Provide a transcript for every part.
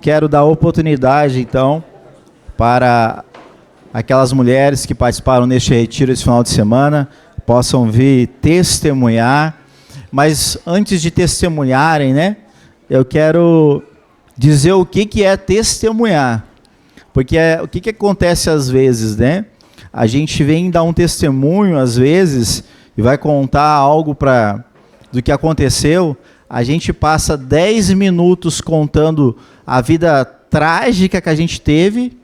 Quero dar oportunidade, então, para aquelas mulheres que participaram neste retiro esse final de semana, possam vir testemunhar. Mas antes de testemunharem, né, eu quero dizer o que é testemunhar. Porque o que acontece às vezes, né? A gente vem dar um testemunho, às vezes, e vai contar algo do que aconteceu. A gente passa 10 minutos contando a vida trágica que a gente teve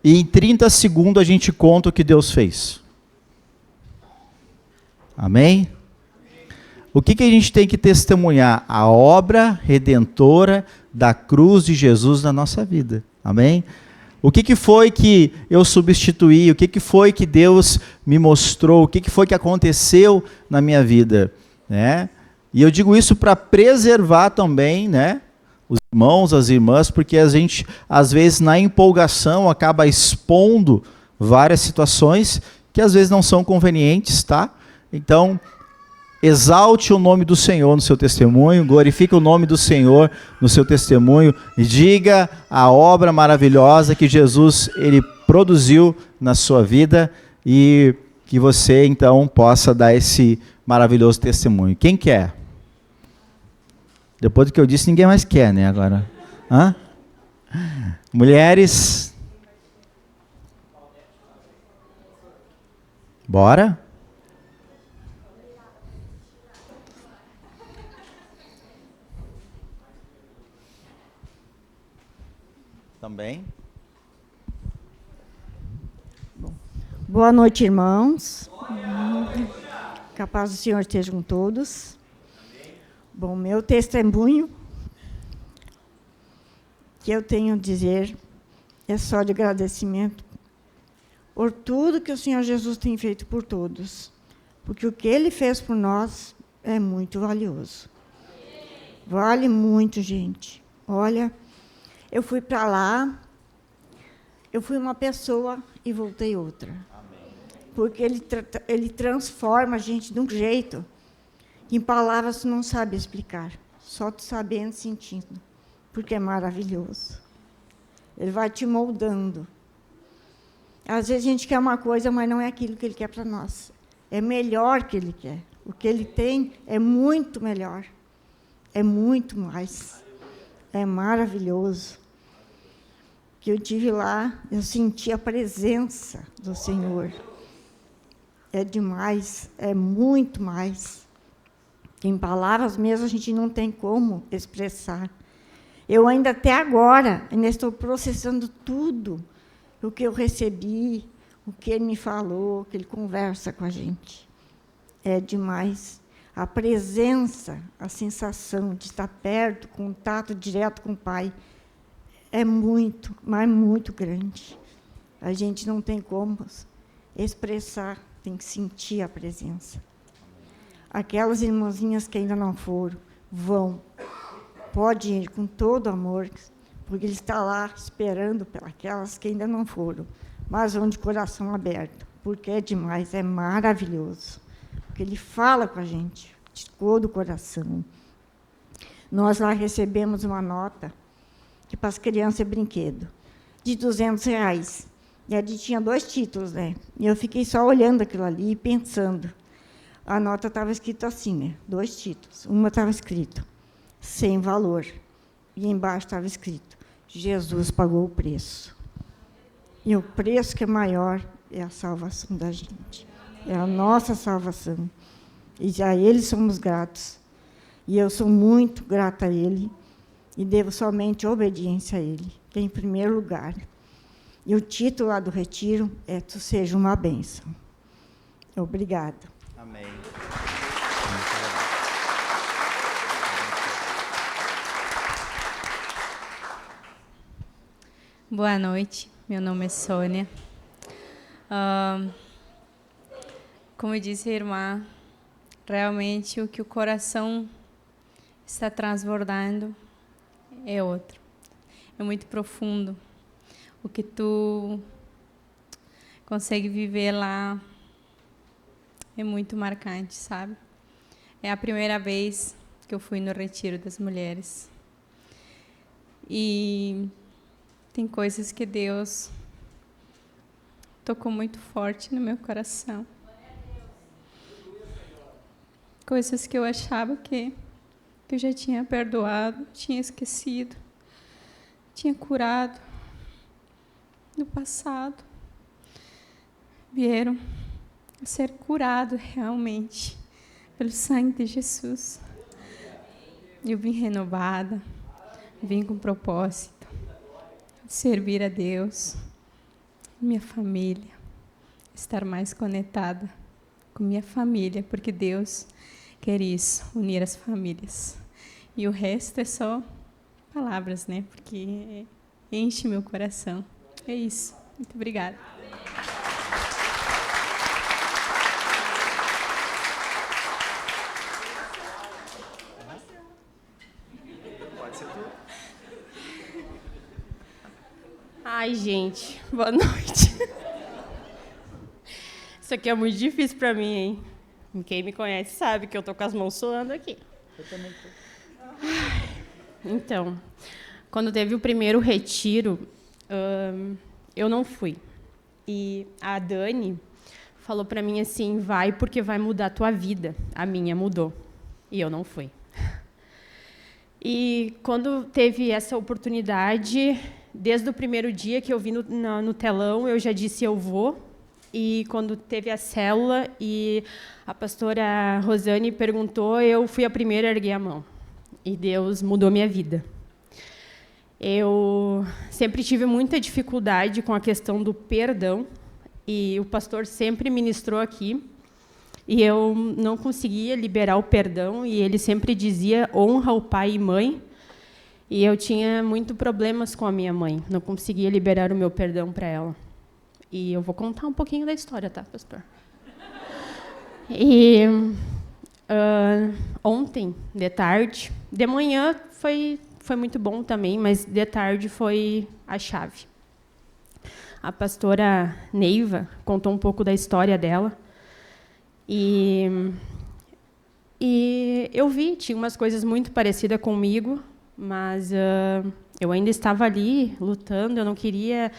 e em 30 segundos a gente conta o que Deus fez. Amém? O que a gente tem que testemunhar? A obra redentora da cruz de Jesus na nossa vida. Amém? O que foi que eu substituí? O que foi que Deus me mostrou? O que foi que aconteceu na minha vida? Né? E eu digo isso para preservar também, né, os irmãos, as irmãs, porque a gente, às vezes, na empolgação, acaba expondo várias situações que às vezes não são convenientes, tá? Então, exalte o nome do Senhor no seu testemunho, glorifique o nome do Senhor no seu testemunho, e diga a obra maravilhosa que Jesus ele produziu na sua vida e que você, então, possa dar esse maravilhoso testemunho. Quem quer? Depois do que eu disse, ninguém mais quer, né, agora? Hã? Mulheres? Bora? Também? Boa noite, irmãos. Que a paz do Senhor esteja com todos. Bom, meu testemunho que eu tenho a dizer é só de agradecimento por tudo que o Senhor Jesus tem feito por todos, porque o que Ele fez por nós é muito valioso. Vale muito, gente. Olha, eu fui para lá, eu fui uma pessoa e voltei outra. Porque ele transforma a gente de um jeito que em palavras tu não sabe explicar, só tu sabendo, sentindo, porque é maravilhoso. Ele vai te moldando. Às vezes a gente quer uma coisa, mas não é aquilo que Ele quer para nós. É melhor que Ele quer. O que Ele tem é muito melhor. É muito mais. É maravilhoso. Que eu tive lá, eu senti a presença do Senhor. É demais, é muito mais. Em palavras mesmo, a gente não tem como expressar. Eu ainda até agora, ainda estou processando tudo o que eu recebi, o que Ele me falou, que Ele conversa com a gente. É demais. A presença, a sensação de estar perto, contato direto com o Pai, é muito, mas muito grande. A gente não tem como expressar, tem que sentir a presença. Aquelas irmãzinhas que ainda não foram, vão. Pode ir com todo amor, porque Ele está lá esperando pelas que ainda não foram, mas vão de coração aberto, porque é demais, é maravilhoso. Porque Ele fala com a gente, de todo o coração. Nós lá recebemos uma nota, que para as crianças é brinquedo, de R$200. E ali tinha 2 títulos, né? E eu fiquei só olhando aquilo ali e pensando. A nota estava escrita assim, né? 2 títulos. Uma estava escrito, sem valor. E embaixo estava escrito, Jesus pagou o preço. E o preço que é maior é a salvação da gente. É a nossa salvação. E a Ele somos gratos. E eu sou muito grata a Ele. E devo somente obediência a Ele, que é em primeiro lugar. E o título lá do retiro é Tu Seja uma Bênção. Obrigada. Amém. Boa noite, meu nome é Sônia. Como disse a irmã, realmente o que o coração está transbordando é outro. É muito profundo. O que tu consegue viver lá é muito marcante, sabe? É a primeira vez que eu fui no Retiro das Mulheres. E Tem coisas que Deus tocou muito forte no meu coração. Coisas que eu achava que eu já tinha perdoado, tinha esquecido, tinha curado no passado. Vieram a ser curados realmente pelo sangue de Jesus. Eu vim renovada, vim com propósito de servir a Deus, minha família, estar mais conectada com minha família, porque Deus quer isso, unir as famílias. E o resto é só palavras, né? Porque enche meu coração. É isso. Muito obrigada. Ai, gente, boa noite. Isso aqui é muito difícil para mim, hein? Quem me conhece sabe que eu tô com as mãos suando aqui. Eu também tô. Então, quando teve o primeiro retiro, eu não fui. E a Dani falou para mim assim, vai porque vai mudar a tua vida. A minha mudou. E eu não fui. E quando teve essa oportunidade, desde o primeiro dia que eu vi no telão, eu já disse eu vou. E quando teve a célula e a pastora Rosane perguntou, eu fui a primeira a erguer a mão. E Deus mudou minha vida. Eu sempre tive muita dificuldade com a questão do perdão. E o pastor sempre ministrou aqui. E eu não conseguia liberar o perdão. E ele sempre dizia, honra o pai e mãe. E eu tinha muito problemas com a minha mãe. Não conseguia liberar o meu perdão para ela. E eu vou contar um pouquinho da história, tá, pastor? E ontem, de tarde, de manhã foi muito bom também, mas de tarde foi a chave. A pastora Neiva contou um pouco da história dela. E eu vi, tinha umas coisas muito parecidas comigo, mas eu ainda estava ali, lutando, eu não queria,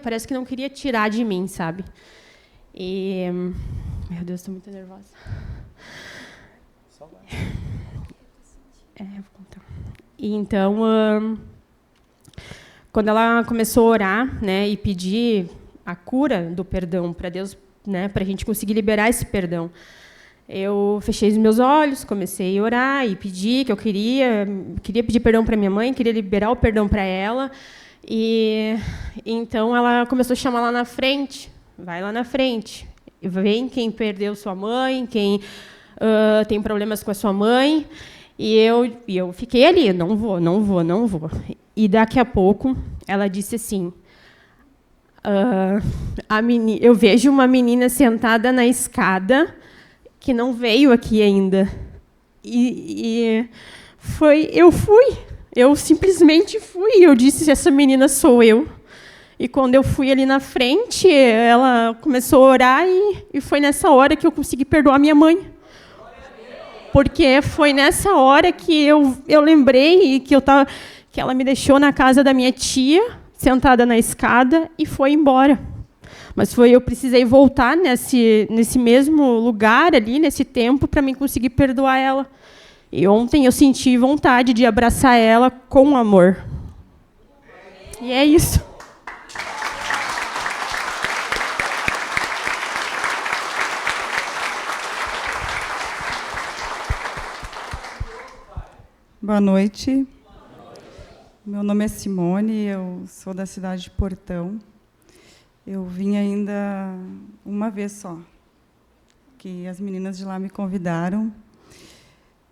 parece que não queria tirar de mim, sabe? E, meu Deus, estou muito nervosa. Vou contar. E então, quando ela começou a orar, né, e pedir a cura do perdão para Deus, né, para a gente conseguir liberar esse perdão, eu fechei os meus olhos, comecei a orar e pedir que eu queria pedir perdão para minha mãe, queria liberar o perdão para ela. E então ela começou a chamar lá na frente, vai lá na frente, vem quem perdeu sua mãe, quem tem problemas com a sua mãe. E eu fiquei ali, não vou. E daqui a pouco ela disse assim, eu vejo uma menina sentada na escada que não veio aqui ainda. Eu simplesmente fui. Eu disse, essa menina sou eu. E quando eu fui ali na frente, ela começou a orar e foi nessa hora que eu consegui perdoar minha mãe. Porque foi nessa hora que eu lembrei que ela me deixou na casa da minha tia, sentada na escada, e foi embora. Mas eu precisei voltar nesse mesmo lugar ali, nesse tempo, para mim conseguir perdoar ela. E ontem eu senti vontade de abraçar ela com amor. E é isso. Boa noite. Meu nome é Simone, eu sou da cidade de Portão. Eu vim ainda uma vez só, que as meninas de lá me convidaram.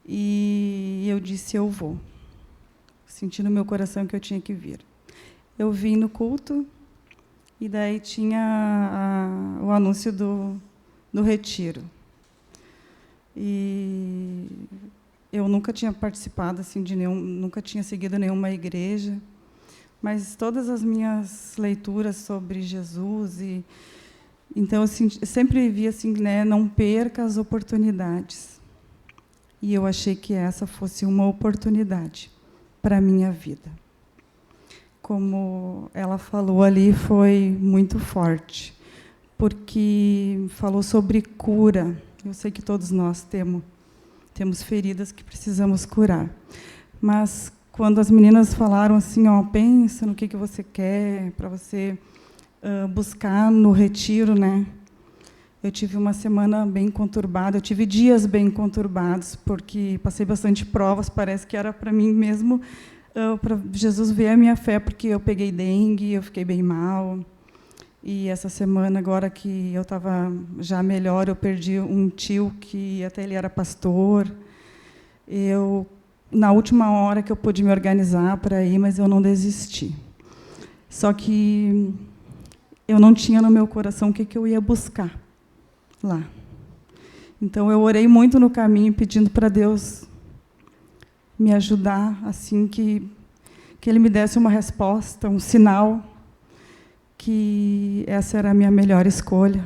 E eu disse, eu vou. Senti no meu coração que eu tinha que vir. Eu vim no culto, e daí tinha o anúncio do retiro. E eu nunca tinha participado assim, nunca tinha seguido nenhuma igreja, mas todas as minhas leituras sobre Jesus, então eu sempre vi assim, né, não perca as oportunidades. E eu achei que essa fosse uma oportunidade para a minha vida. como ela falou ali, foi muito forte, porque falou sobre cura. Eu sei que todos nós temos feridas que precisamos curar. Mas, quando as meninas falaram assim, ó, pensa no que você quer, para você buscar no retiro, né? Eu tive uma semana bem conturbada, eu tive dias bem conturbados, porque passei bastante provas, parece que era para mim mesmo, para Jesus ver a minha fé, porque eu peguei dengue, eu fiquei bem mal. E essa semana, agora que eu estava já melhor, eu perdi um tio que até ele era pastor. Na última hora que eu pude me organizar para ir, mas eu não desisti. Só que eu não tinha no meu coração o que eu ia buscar lá. Então, eu orei muito no caminho, pedindo para Deus me ajudar, assim, que Ele me desse uma resposta, um sinal, que essa era a minha melhor escolha,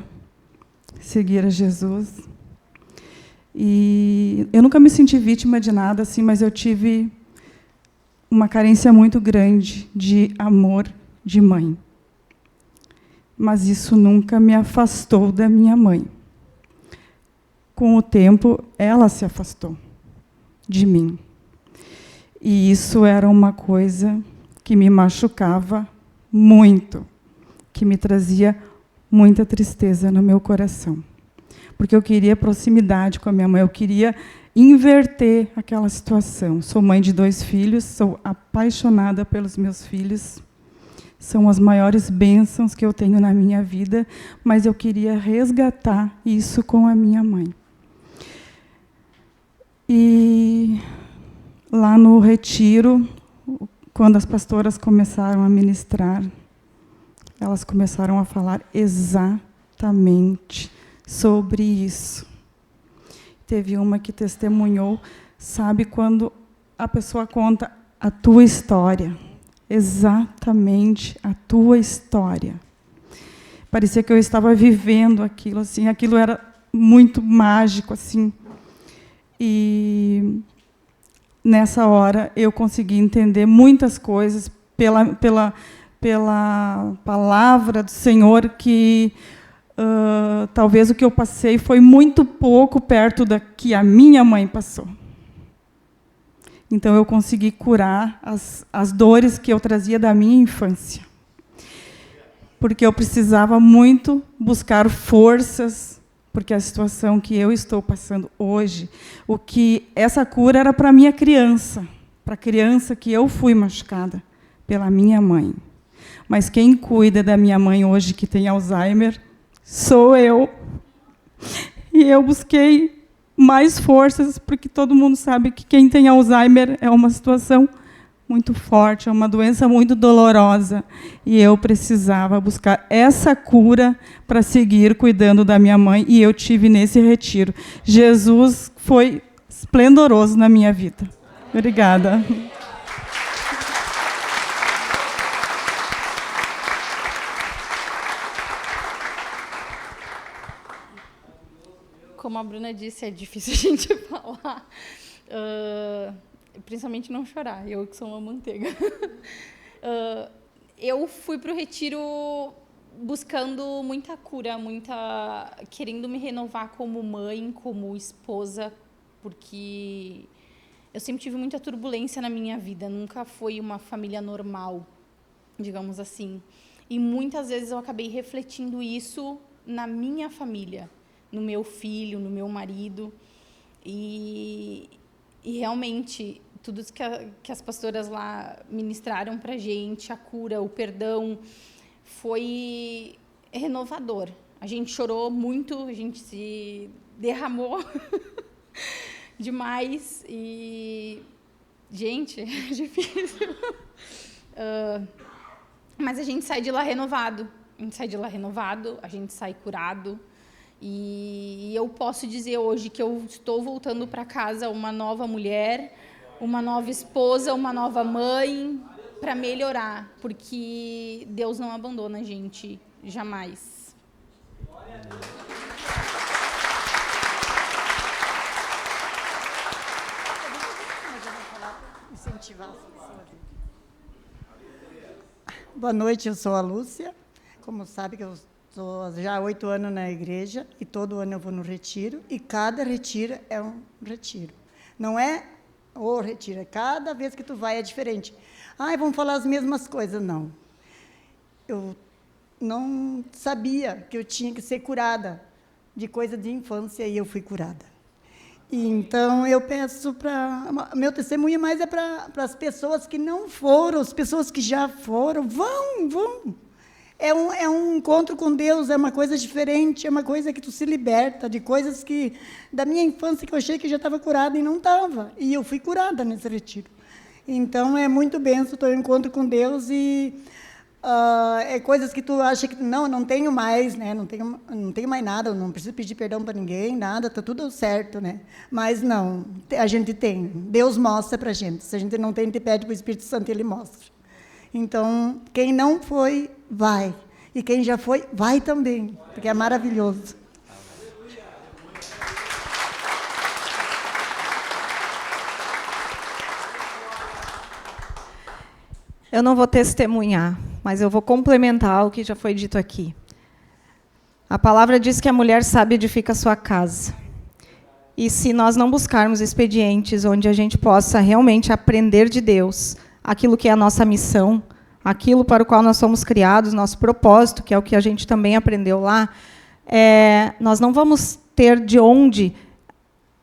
seguir a Jesus. E eu nunca me senti vítima de nada, assim, mas eu tive uma carência muito grande de amor de mãe. Mas isso nunca me afastou da minha mãe. Com o tempo, ela se afastou de mim. E isso era uma coisa que me machucava muito, que me trazia muita tristeza no meu coração. Porque eu queria proximidade com a minha mãe, eu queria inverter aquela situação. Sou mãe de 2 filhos, sou apaixonada pelos meus filhos, são as maiores bênçãos que eu tenho na minha vida, mas eu queria resgatar isso com a minha mãe. E lá no retiro, quando as pastoras começaram a ministrar, elas começaram a falar exatamente sobre isso. Teve uma que testemunhou, sabe, quando a pessoa conta a tua história, exatamente a tua história. Parecia que eu estava vivendo aquilo, assim, aquilo era muito mágico, assim. E nessa hora eu consegui entender muitas coisas pela palavra do Senhor, que talvez o que eu passei foi muito pouco perto da que a minha mãe passou. Então, eu consegui curar as dores que eu trazia da minha infância. Porque eu precisava muito buscar forças, porque a situação que eu estou passando hoje, essa cura era para a minha criança, para a criança que eu fui machucada pela minha mãe. Mas quem cuida da minha mãe hoje, que tem Alzheimer, sou eu. E eu busquei mais forças, porque todo mundo sabe que quem tem Alzheimer é uma situação muito forte, é uma doença muito dolorosa. E eu precisava buscar essa cura para seguir cuidando da minha mãe, e eu tive nesse retiro. Jesus foi esplendoroso na minha vida. Obrigada. Como a Bruna disse, é difícil a gente falar. Principalmente não chorar, eu que sou uma manteiga. Eu fui para o retiro buscando muita cura, querendo me renovar como mãe, como esposa, porque eu sempre tive muita turbulência na minha vida, nunca foi uma família normal, digamos assim. E muitas vezes eu acabei refletindo isso na minha família, no meu filho, no meu marido. E realmente, tudo que as pastoras lá ministraram para a gente, a cura, o perdão, foi renovador. A gente chorou muito, a gente se derramou demais. E, gente, é difícil. Mas a gente sai de lá renovado. A gente sai curado. E eu posso dizer hoje que eu estou voltando para casa uma nova mulher, uma nova esposa, uma nova mãe, para melhorar, porque Deus não abandona a gente, jamais. Boa noite, eu sou a Lúcia. Como sabe que eu estou já há 8 anos na igreja e todo ano eu vou no retiro e cada retiro é um retiro. Não é o retiro, é cada vez que tu vai é diferente. Vamos falar as mesmas coisas. Não. Eu não sabia que eu tinha que ser curada de coisa de infância e eu fui curada. E então eu peço para... Meu testemunho mais é para as pessoas que não foram, as pessoas que já foram. Vão. É um encontro com Deus, é uma coisa diferente, é uma coisa que tu se liberta de coisas que da minha infância que eu achei que já estava curada e não estava. E eu fui curada nesse retiro. Então é muito benção o teu encontro com Deus e é coisas que tu acha que não tenho mais, né? Não tenho mais nada, eu não preciso pedir perdão para ninguém, nada, está tudo certo, né? Mas não, a gente tem. Deus mostra para a gente. Se a gente não tem, a gente pede para o Espírito Santo, ele mostra. Então, quem não foi, vai. E quem já foi, vai também, porque é maravilhoso. Eu não vou testemunhar, mas eu vou complementar o que já foi dito aqui. A palavra diz que a mulher sábia edifica a sua casa. E se nós não buscarmos expedientes onde a gente possa realmente aprender de Deus aquilo que é a nossa missão, aquilo para o qual nós somos criados, nosso propósito, que é o que a gente também aprendeu lá, nós não vamos ter de onde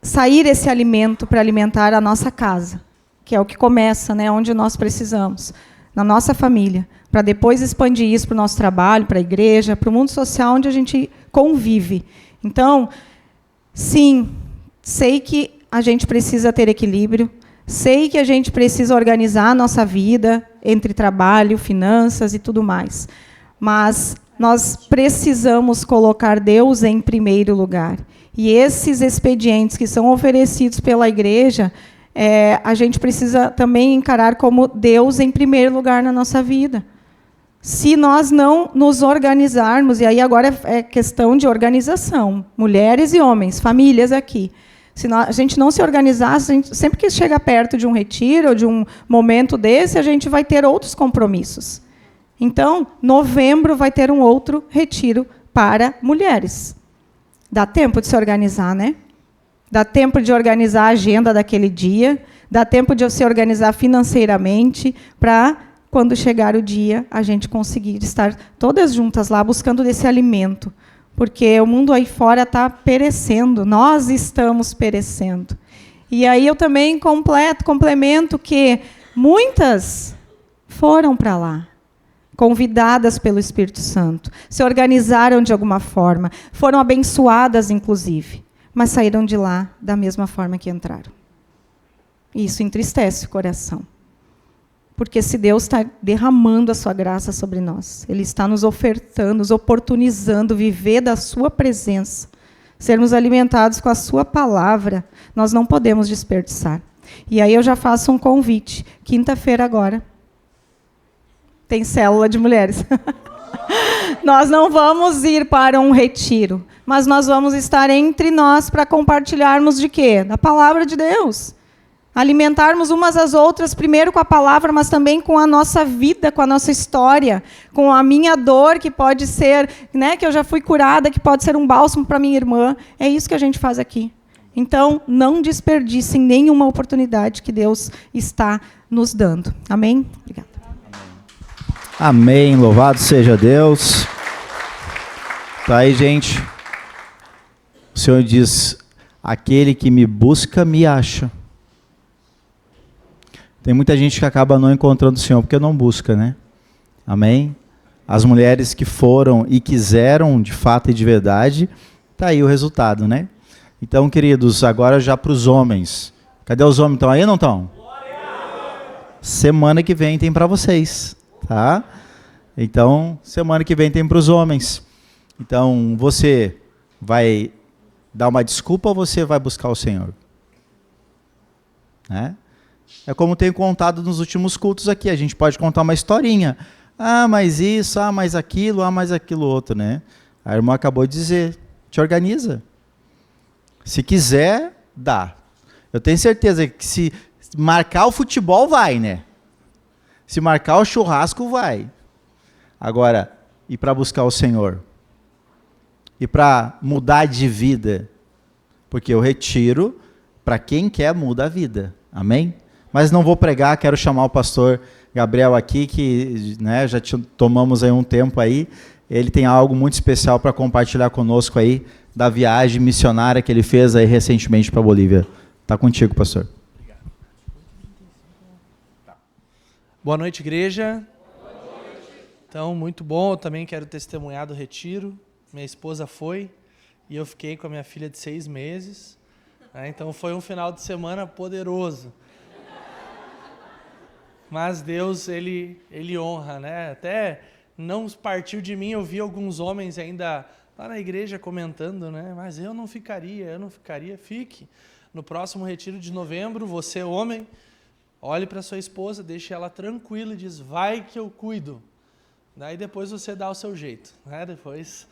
sair esse alimento para alimentar a nossa casa, que é o que começa, né, onde nós precisamos, na nossa família, para depois expandir isso para o nosso trabalho, para a igreja, para o mundo social onde a gente convive. Então, sim, sei que a gente precisa ter equilíbrio, sei que a gente precisa organizar a nossa vida entre trabalho, finanças e tudo mais, mas nós precisamos colocar Deus em primeiro lugar. E esses expedientes que são oferecidos pela igreja, a gente precisa também encarar como Deus em primeiro lugar na nossa vida. Se nós não nos organizarmos, e aí agora é questão de organização, mulheres e homens, famílias aqui. Se a gente não se organizar, sempre que chega perto de um retiro ou de um momento desse, a gente vai ter outros compromissos. Então, novembro vai ter um outro retiro para mulheres. Dá tempo de se organizar, né? Dá tempo de organizar a agenda daquele dia, dá tempo de se organizar financeiramente, para, quando chegar o dia, a gente conseguir estar todas juntas lá, buscando desse alimento. Porque o mundo aí fora está perecendo, nós estamos perecendo. E aí eu também complemento que muitas foram para lá, convidadas pelo Espírito Santo, se organizaram de alguma forma, foram abençoadas, inclusive, mas saíram de lá da mesma forma que entraram. Isso entristece o coração. Porque se Deus está derramando a sua graça sobre nós, Ele está nos ofertando, nos oportunizando viver da sua presença, sermos alimentados com a sua palavra, nós não podemos desperdiçar. E aí eu já faço um convite. Quinta-feira agora tem célula de mulheres. Nós não vamos ir para um retiro, mas nós vamos estar entre nós para compartilharmos de quê? Da palavra de Deus. Alimentarmos umas às outras, primeiro com a palavra, mas também com a nossa vida, com a nossa história, com a minha dor, que pode ser, né, que eu já fui curada, que pode ser um bálsamo para minha irmã. É isso que a gente faz aqui. Então, não desperdicem nenhuma oportunidade que Deus está nos dando. Amém? Obrigada. Amém. Louvado seja Deus. Tá aí, gente. O Senhor diz, aquele que me busca, me acha. Tem muita gente que acaba não encontrando o Senhor porque não busca, né? Amém? As mulheres que foram e quiseram, de fato e de verdade, tá aí o resultado, né? Então, queridos, agora já para os homens. Cadê os homens? Estão aí ou não estão? Semana que vem tem para vocês, tá? Então, semana que vem tem para os homens. Então, você vai dar uma desculpa ou você vai buscar o Senhor? Né? É como tenho contado nos últimos cultos aqui. A gente pode contar uma historinha. Ah, mas isso, ah, mas aquilo, ah, mas aquilo outro, né? A irmã acabou de dizer, te organiza. Se quiser, dá. Eu tenho certeza que se marcar o futebol, vai, né? Se marcar o churrasco, vai. Agora, e para buscar o Senhor? E para mudar de vida? Porque o retiro, para quem quer, muda a vida. Amém? Mas não vou pregar, quero chamar o pastor Gabriel aqui, que, né, já tomamos aí um tempo aí. Ele tem algo muito especial para compartilhar conosco aí, da viagem missionária que ele fez aí recentemente para a Bolívia. Está contigo, pastor. Obrigado. Boa noite, igreja. Boa noite. Então, muito bom. Eu também quero testemunhar do retiro. Minha esposa foi e eu fiquei com a minha filha de 6 meses. Então, foi um final de semana poderoso. Mas Deus, Ele honra, né? Até não partiu de mim, eu vi alguns homens ainda lá na igreja comentando, né? Mas eu não ficaria, fique. No próximo retiro de novembro, você, homem, olhe para sua esposa, deixe ela tranquila e diz, vai que eu cuido. Daí depois você dá o seu jeito, né? Depois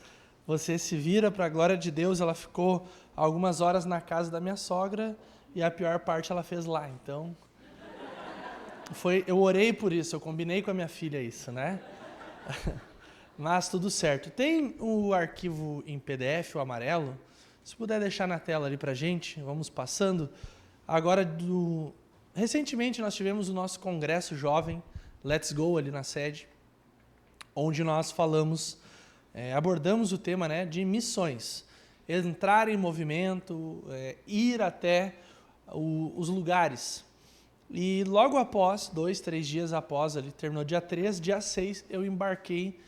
você se vira para a glória de Deus. Ela ficou algumas horas na casa da minha sogra e a pior parte ela fez lá. Então, eu orei por isso, eu combinei com a minha filha isso, né? Mas tudo certo. Tem o arquivo em PDF, o amarelo. Se puder deixar na tela ali para a gente, vamos passando. Agora, recentemente nós tivemos o nosso congresso jovem, Let's Go, ali na sede, onde nós falamos, abordamos o tema, né, de missões. Entrar em movimento, ir até os lugares. E logo após, 2, 3 dias após, ali, terminou dia 3, dia 6, eu embarquei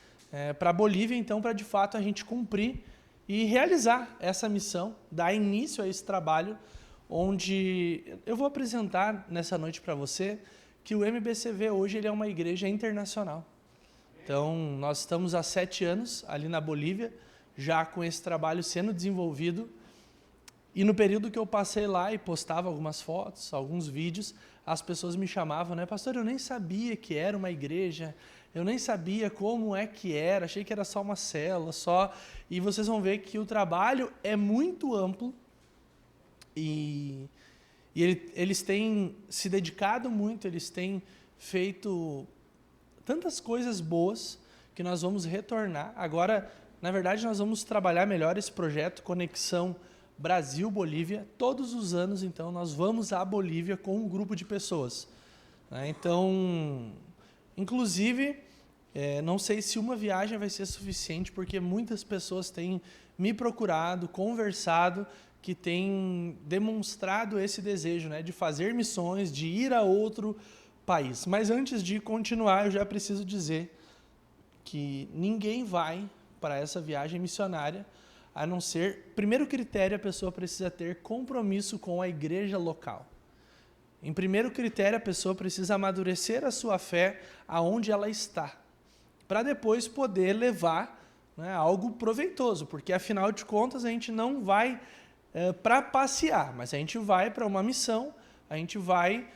para a Bolívia, então, para de fato a gente cumprir e realizar essa missão, dar início a esse trabalho, onde eu vou apresentar nessa noite para você que o MBCV hoje ele é uma igreja internacional. Então, nós estamos há 7 anos ali na Bolívia, já com esse trabalho sendo desenvolvido, e no período que eu passei lá e postava algumas fotos, alguns vídeos, as pessoas me chamavam, né, pastor, eu nem sabia que era uma igreja, eu nem sabia como é que era, achei que era só uma célula, só. E vocês vão ver que o trabalho é muito amplo e eles têm se dedicado muito, eles têm feito tantas coisas boas que nós vamos retornar. Agora, na verdade, nós vamos trabalhar melhor esse projeto Conexão Brasil-Bolívia. Todos os anos, então, nós vamos à Bolívia com um grupo de pessoas. Então, inclusive, não sei se uma viagem vai ser suficiente, porque muitas pessoas têm me procurado, conversado, que têm demonstrado esse desejo, né, de fazer missões, de ir a outro país. Mas antes de continuar, eu já preciso dizer que ninguém vai para essa viagem missionária a não ser, primeiro critério, a pessoa precisa ter compromisso com a igreja local. Em primeiro critério, a pessoa precisa amadurecer a sua fé aonde ela está, para depois poder levar, né, algo proveitoso, porque afinal de contas a gente não vai para passear, mas a gente vai para uma missão, a gente vai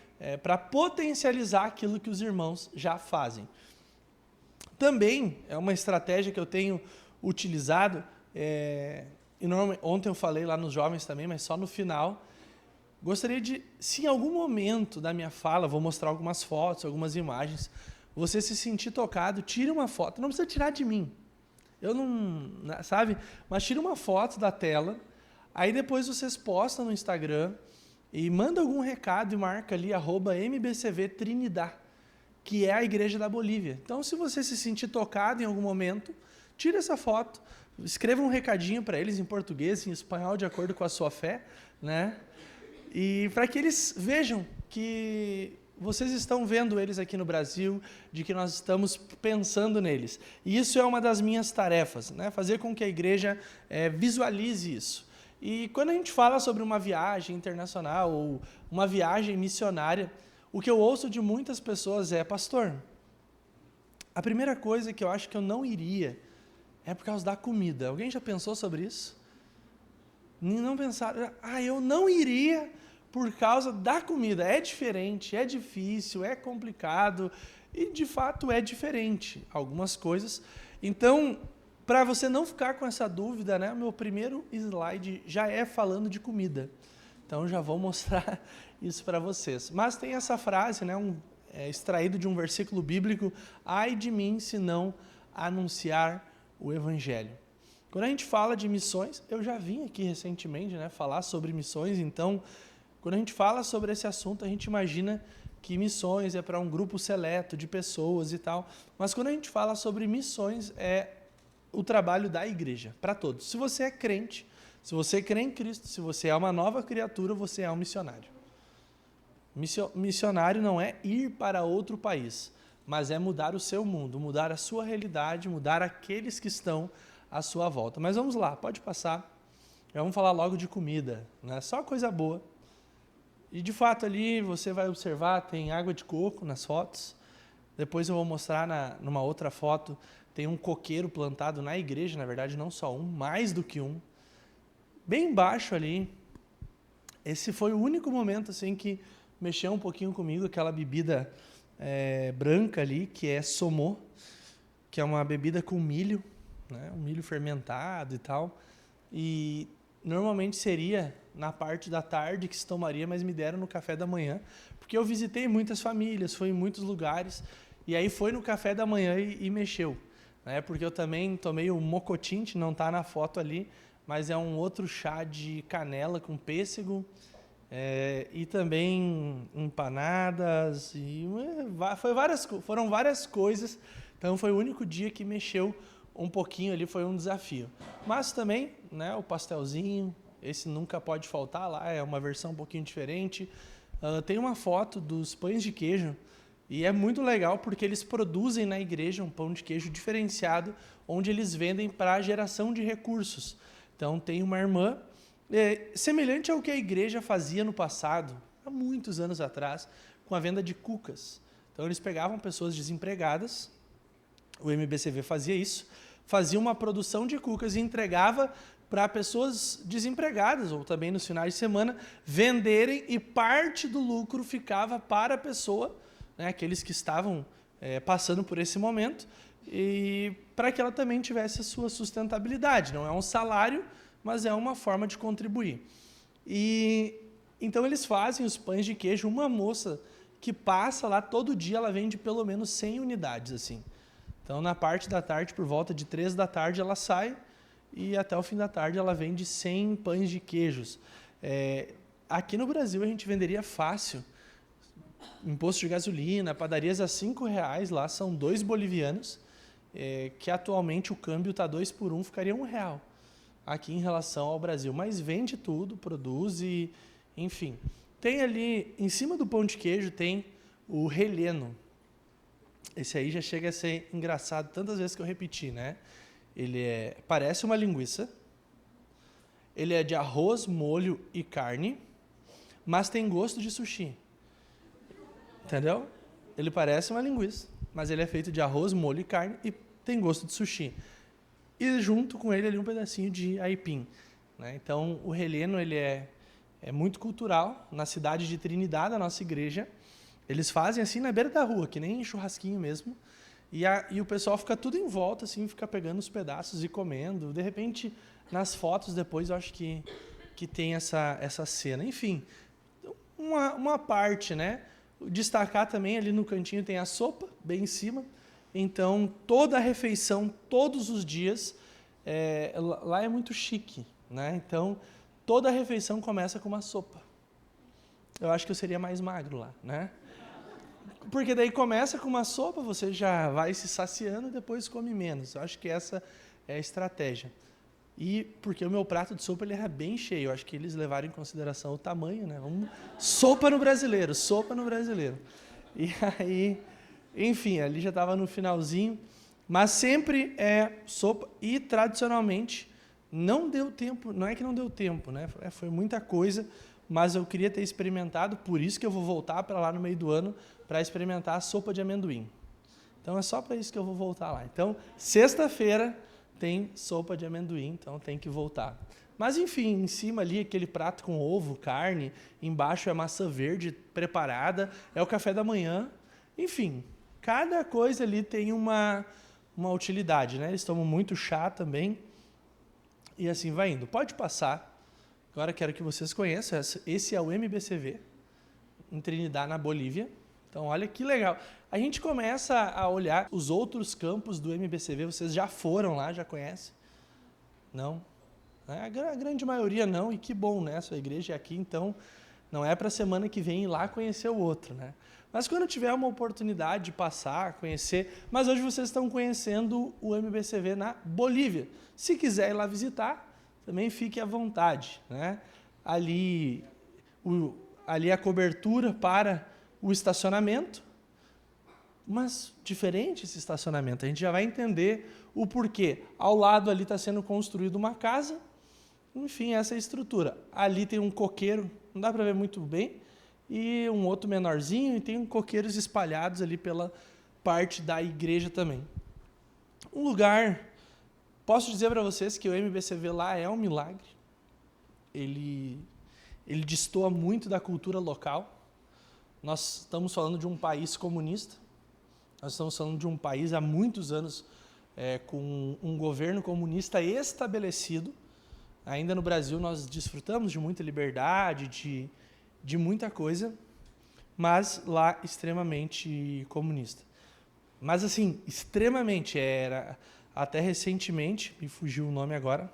para potencializar aquilo que os irmãos já fazem. Também é uma estratégia que eu tenho utilizado, e ontem eu falei lá nos jovens também, mas só no final. Gostaria de, se em algum momento da minha fala, vou mostrar algumas fotos, algumas imagens, você se sentir tocado, tire uma foto, não precisa tirar de mim, eu não, sabe, mas tire uma foto da tela, aí depois vocês postam no Instagram e manda algum recado e marca ali @MBCV Trinidad, que é a igreja da Bolívia. Então, se você se sentir tocado em algum momento, tire essa foto, escreva um recadinho para eles em português, em espanhol, de acordo com a sua fé, né? E para que eles vejam que vocês estão vendo eles aqui no Brasil, de que nós estamos pensando neles. E isso é uma das minhas tarefas, né? Fazer com que a igreja visualize isso. E quando a gente fala sobre uma viagem internacional ou uma viagem missionária, o que eu ouço de muitas pessoas é, pastor, a primeira coisa que eu acho que eu não iria é por causa da comida. Alguém já pensou sobre isso? Não pensaram, eu não iria por causa da comida. É diferente, é difícil, é complicado e, de fato, é diferente algumas coisas. Então, para você não ficar com essa dúvida, né, meu primeiro slide já é falando de comida. Então, já vou mostrar isso para vocês. Mas tem essa frase, né, extraído de um versículo bíblico, ai de mim se não anunciar o Evangelho. Quando a gente fala de missões, eu já vim aqui recentemente, né, falar sobre missões, então, quando a gente fala sobre esse assunto, a gente imagina que missões é para um grupo seleto de pessoas e tal, mas quando a gente fala sobre missões, é o trabalho da igreja, para todos. Se você é crente, se você crê em Cristo, se você é uma nova criatura, você é um missionário. Missionário não é ir para outro país, mas é mudar o seu mundo, mudar a sua realidade, mudar aqueles que estão à sua volta. Mas vamos lá, pode passar. Vamos falar logo de comida, né? Só coisa boa. E de fato ali você vai observar, tem água de coco nas fotos. Depois eu vou mostrar numa outra foto, tem um coqueiro plantado na igreja, na verdade não só um, mais do que um. Bem embaixo ali, esse foi o único momento assim que mexeu um pouquinho comigo, aquela bebida branca ali, que é somô, que é uma bebida com milho, né? Um milho fermentado e tal. E normalmente seria na parte da tarde que se tomaria, mas me deram no café da manhã, porque eu visitei muitas famílias, fui em muitos lugares, e aí foi no café da manhã e mexeu, né? Porque eu também tomei o mocotinte, não está na foto ali, mas é um outro chá de canela com pêssego, e também empanadas, e foram várias coisas, então foi o único dia que mexeu um pouquinho ali, foi um desafio. Mas também, né, o pastelzinho, esse nunca pode faltar lá, é uma versão um pouquinho diferente. Tem uma foto dos pães de queijo, e é muito legal porque eles produzem na igreja um pão de queijo diferenciado, onde eles vendem para geração de recursos. Então tem uma irmã, semelhante ao que a igreja fazia no passado, há muitos anos atrás, com a venda de cucas. Então eles pegavam pessoas desempregadas, o MBCV fazia isso, fazia uma produção de cucas e entregava para pessoas desempregadas, ou também nos finais de semana, venderem, e parte do lucro ficava para a pessoa, né, aqueles que estavam passando por esse momento, e para que ela também tivesse a sua sustentabilidade. Não é um salário, mas é uma forma de contribuir. E então eles fazem os pães de queijo. Uma moça que passa lá todo dia, ela vende pelo menos 100 unidades, assim. Então, na parte da tarde, por volta de 3 da tarde, ela sai, e até o fim da tarde ela vende 100 pães de queijos. Aqui no Brasil a gente venderia fácil, imposto de gasolina, padarias a R$5, lá são 2 bolivianos, que atualmente o câmbio está 2 por 1, ficaria R$1 aqui em relação ao Brasil. Mas vende tudo, produz e, enfim. Tem ali, em cima do pão de queijo, tem o relleno. Esse aí já chega a ser engraçado tantas vezes que eu repeti, né? Ele parece uma linguiça, ele é de arroz, molho e carne, mas tem gosto de sushi. Entendeu? Ele parece uma linguiça, mas ele é feito de arroz, molho e carne e tem gosto de sushi. E junto com ele ali um pedacinho de aipim, né? Então o relleno ele é muito cultural. Na cidade de Trinidad, a nossa igreja, eles fazem assim na beira da rua, que nem churrasquinho mesmo. E o pessoal fica tudo em volta, assim, fica pegando os pedaços e comendo. De repente, nas fotos depois, eu acho que tem essa cena. Enfim, uma parte, né? Destacar também, ali no cantinho tem a sopa, bem em cima. Então, toda a refeição, todos os dias, lá é muito chique, né? Então, toda a refeição começa com uma sopa. Eu acho que eu seria mais magro lá, né? Porque daí começa com uma sopa, você já vai se saciando e depois come menos. Eu acho que essa é a estratégia. E porque o meu prato de sopa ele era bem cheio, eu acho que eles levaram em consideração o tamanho, né? Sopa no brasileiro. E aí, enfim, ali já estava no finalzinho, mas sempre é sopa e tradicionalmente não deu tempo, não é que não deu tempo, né? Foi muita coisa, mas eu queria ter experimentado, por isso que eu vou voltar para lá no meio do ano para experimentar a sopa de amendoim. Então é só para isso que eu vou voltar lá. Então, sexta-feira tem sopa de amendoim, então tem que voltar. Mas enfim, em cima ali aquele prato com ovo, carne, embaixo é maçã verde preparada, é o café da manhã. Enfim, cada coisa ali tem uma utilidade, né? Eles tomam muito chá também. E assim vai indo. Pode passar. Agora quero que vocês conheçam. Esse é o MBCV, em Trinidad, na Bolívia. Então, olha que legal. A gente começa a olhar os outros campos do MBCV. Vocês já foram lá, já conhecem? Não? A grande maioria não, e que bom, né? Sua igreja é aqui, então não é para a semana que vem ir lá conhecer o outro, né? Mas quando tiver uma oportunidade de passar, conhecer... Mas hoje vocês estão conhecendo o MBCV na Bolívia. Se quiser ir lá visitar, também fique à vontade, né? Ali a cobertura para o estacionamento, mas diferente esse estacionamento. A gente já vai entender o porquê. Ao lado ali está sendo construída uma casa, enfim, essa é a estrutura. Ali tem um coqueiro, não dá para ver muito bem, e um outro menorzinho, e tem coqueiros espalhados ali pela parte da igreja também. Um lugar, posso dizer para vocês que o MBCV lá é um milagre. Ele destoa muito da cultura local. Nós estamos falando de um país comunista, nós estamos falando de um país há muitos anos com um governo comunista estabelecido. Ainda no Brasil nós desfrutamos de muita liberdade, de muita coisa, mas lá extremamente comunista. Mas assim, extremamente, era até recentemente, me fugiu o nome agora,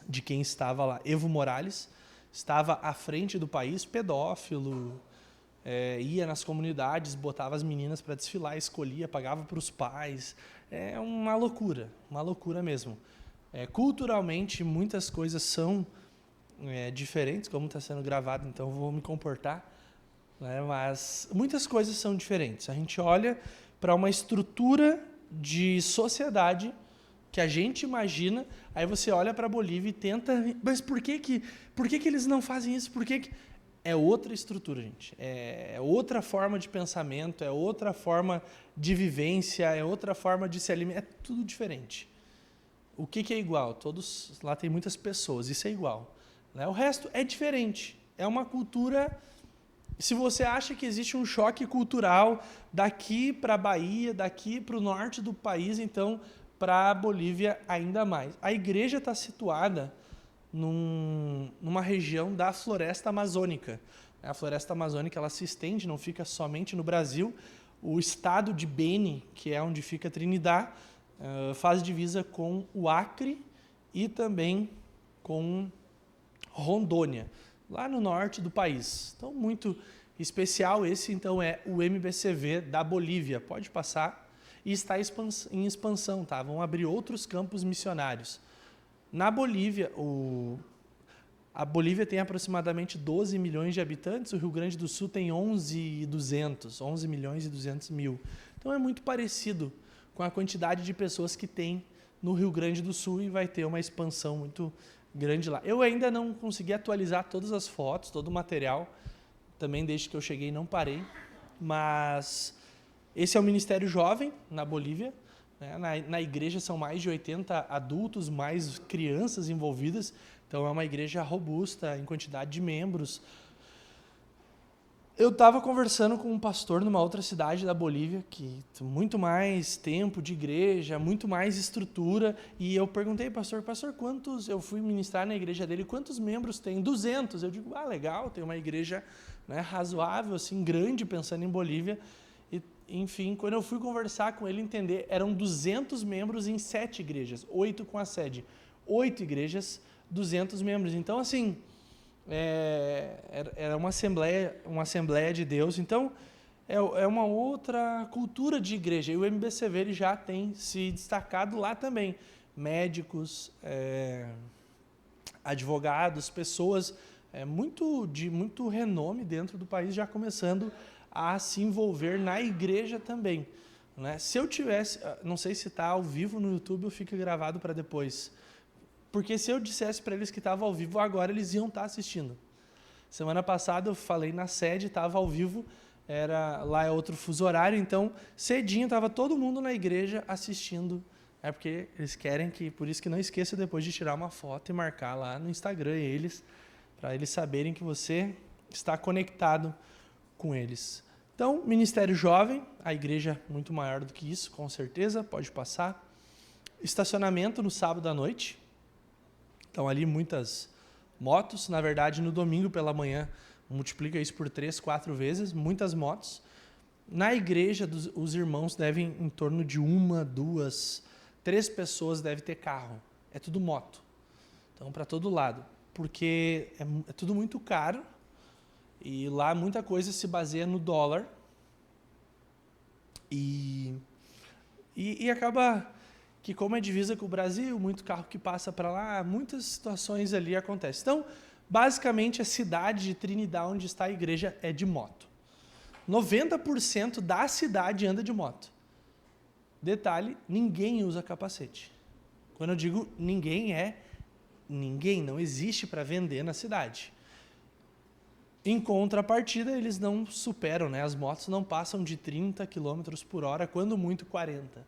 de quem estava lá, Evo Morales, estava à frente do país, pedófilo, ia nas comunidades, botava as meninas para desfilar, escolhia, pagava para os pais. É uma loucura mesmo. Culturalmente, muitas coisas são diferentes, como está sendo gravado, então vou me comportar. Né? Mas muitas coisas são diferentes. A gente olha para uma estrutura de sociedade que a gente imagina, aí você olha para a Bolívia e tenta... Mas por que eles não fazem isso? Por que... É outra estrutura, gente. É outra forma de pensamento, é outra forma de vivência, é outra forma de se alimentar. É tudo diferente. O que é igual? Todos lá tem muitas pessoas, isso é igual. Né? O resto é diferente. É uma cultura... Se você acha que existe um choque cultural daqui para a Bahia, daqui para o norte do país, então para a Bolívia ainda mais. A igreja está situada numa região da floresta amazônica. A floresta amazônica ela se estende, não fica somente no Brasil. O estado de Beni, que é onde fica Trinidad, faz divisa com o Acre e também com Rondônia, lá no norte do país. Então, muito especial. Esse, então, é o MBCV da Bolívia. Pode passar. E está em expansão, tá? Vão abrir outros campos missionários. Na Bolívia, a Bolívia tem aproximadamente 12 milhões de habitantes, o Rio Grande do Sul tem 11 milhões e 200 mil. Então é muito parecido com a quantidade de pessoas que tem no Rio Grande do Sul e vai ter uma expansão muito grande lá. Eu ainda não consegui atualizar todas as fotos, todo o material, também desde que eu cheguei não parei, mas esse é o Ministério Jovem na Bolívia. Na igreja são mais de 80 adultos, mais crianças envolvidas, então é uma igreja robusta em quantidade de membros. Eu estava conversando com um pastor numa outra cidade da Bolívia, que tem muito mais tempo de igreja, muito mais estrutura, e eu perguntei, pastor, quantos, eu fui ministrar na igreja dele, quantos membros tem? 200. Eu digo, legal, tem uma igreja, né, razoável, assim, grande, pensando em Bolívia. Enfim, quando eu fui conversar com ele, entender, eram 200 membros em 7 igrejas, 8 com a sede. 8 igrejas, 200 membros. Então, assim, era uma assembleia de Deus. Então, é uma outra cultura de igreja. E o MBCV ele já tem se destacado lá também. Médicos, advogados, pessoas de muito renome dentro do país já começando a se envolver na igreja também. Né? Se eu tivesse, não sei se está ao vivo no YouTube ou fica gravado para depois, porque se eu dissesse para eles que estava ao vivo agora, eles iam estar assistindo. Semana passada eu falei na sede, estava ao vivo, lá é outro fuso horário, então cedinho estava todo mundo na igreja assistindo, porque eles querem por isso que não esqueça depois de tirar uma foto e marcar lá no Instagram eles, para eles saberem que você está conectado com eles. Então, Ministério Jovem, a igreja muito maior do que isso, com certeza, pode passar. Estacionamento no sábado à noite. Então, ali muitas motos. Na verdade, no domingo pela manhã, Multiplica isso por 3, 4 vezes, muitas motos. Na igreja, os irmãos devem, em torno de 1, 2, 3 pessoas devem ter carro. É tudo moto. Então, para todo lado. Porque é tudo muito caro. E lá muita coisa se baseia no dólar. E acaba que, como é divisa com o Brasil, muito carro que passa para lá, muitas situações ali acontecem. Então, basicamente, a cidade de Trinidad, onde está a igreja, é de moto. 90% da cidade anda de moto. Detalhe, ninguém usa capacete. Quando eu digo ninguém, ninguém, não existe para vender na cidade. Em contrapartida, eles não superam, né? As motos não passam de 30 km por hora, quando muito 40.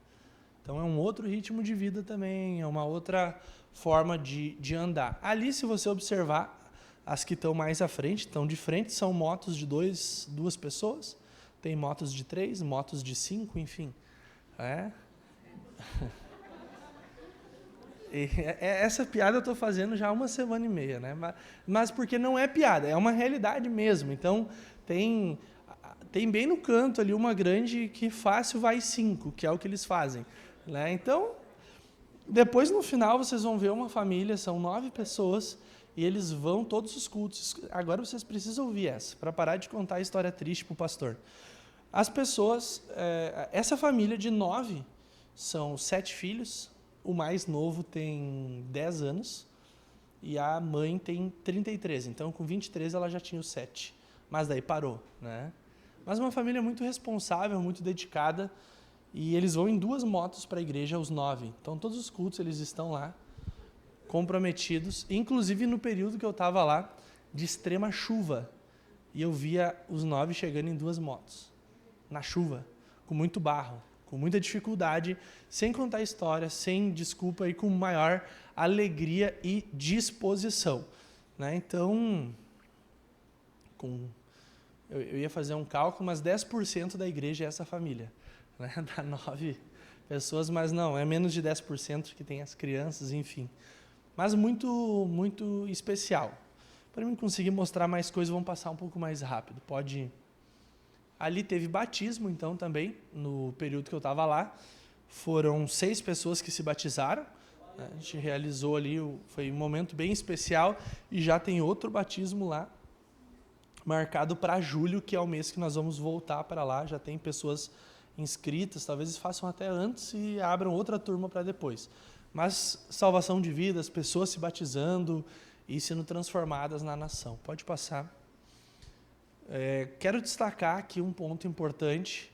Então é um outro ritmo de vida também, é uma outra forma de andar. Ali, se você observar, as que estão mais à frente, estão de frente, são motos de 2 pessoas, tem motos de 3, motos de 5, enfim. Essa piada eu estou fazendo já há 1 semana e meia, né? Mas porque não é piada, é uma realidade mesmo. Então, tem bem no canto ali uma grande que fácil vai 5, que é o que eles fazem, né? Então, depois no final vocês vão ver uma família, são 9 pessoas, e eles vão todos os cultos. Agora vocês precisam ouvir essa, para parar de contar a história triste para o pastor. As pessoas, essa família de 9, são 7 filhos, o mais novo tem 10 anos e a mãe tem 33. Então, com 23, ela já tinha os 7. Mas daí parou, né? Mas uma família muito responsável, muito dedicada. E eles vão em 2 motos para a igreja, os 9. Então, todos os cultos, eles estão lá, comprometidos. Inclusive, no período que eu estava lá, de extrema chuva. E eu via os 9 chegando em 2 motos. Na chuva, com muito barro, com muita dificuldade, sem contar história, sem desculpa e com maior alegria e disposição, né? Então, eu ia fazer um cálculo, mas 10% da igreja é essa família, né? Dá 9 pessoas, mas não, é menos de 10% que tem as crianças, enfim. Mas muito, muito especial. Para mim conseguir mostrar mais coisas, vamos passar um pouco mais rápido. Pode... Ali teve batismo, então, também, no período que eu estava lá. Foram 6 pessoas que se batizaram. Né? A gente realizou ali, foi um momento bem especial, e já tem outro batismo lá, marcado para julho, que é o mês que nós vamos voltar para lá. Já tem pessoas inscritas, talvez façam até antes e abram outra turma para depois. Mas salvação de vidas, pessoas se batizando e sendo transformadas na nação. Pode passar. Quero destacar aqui um ponto importante.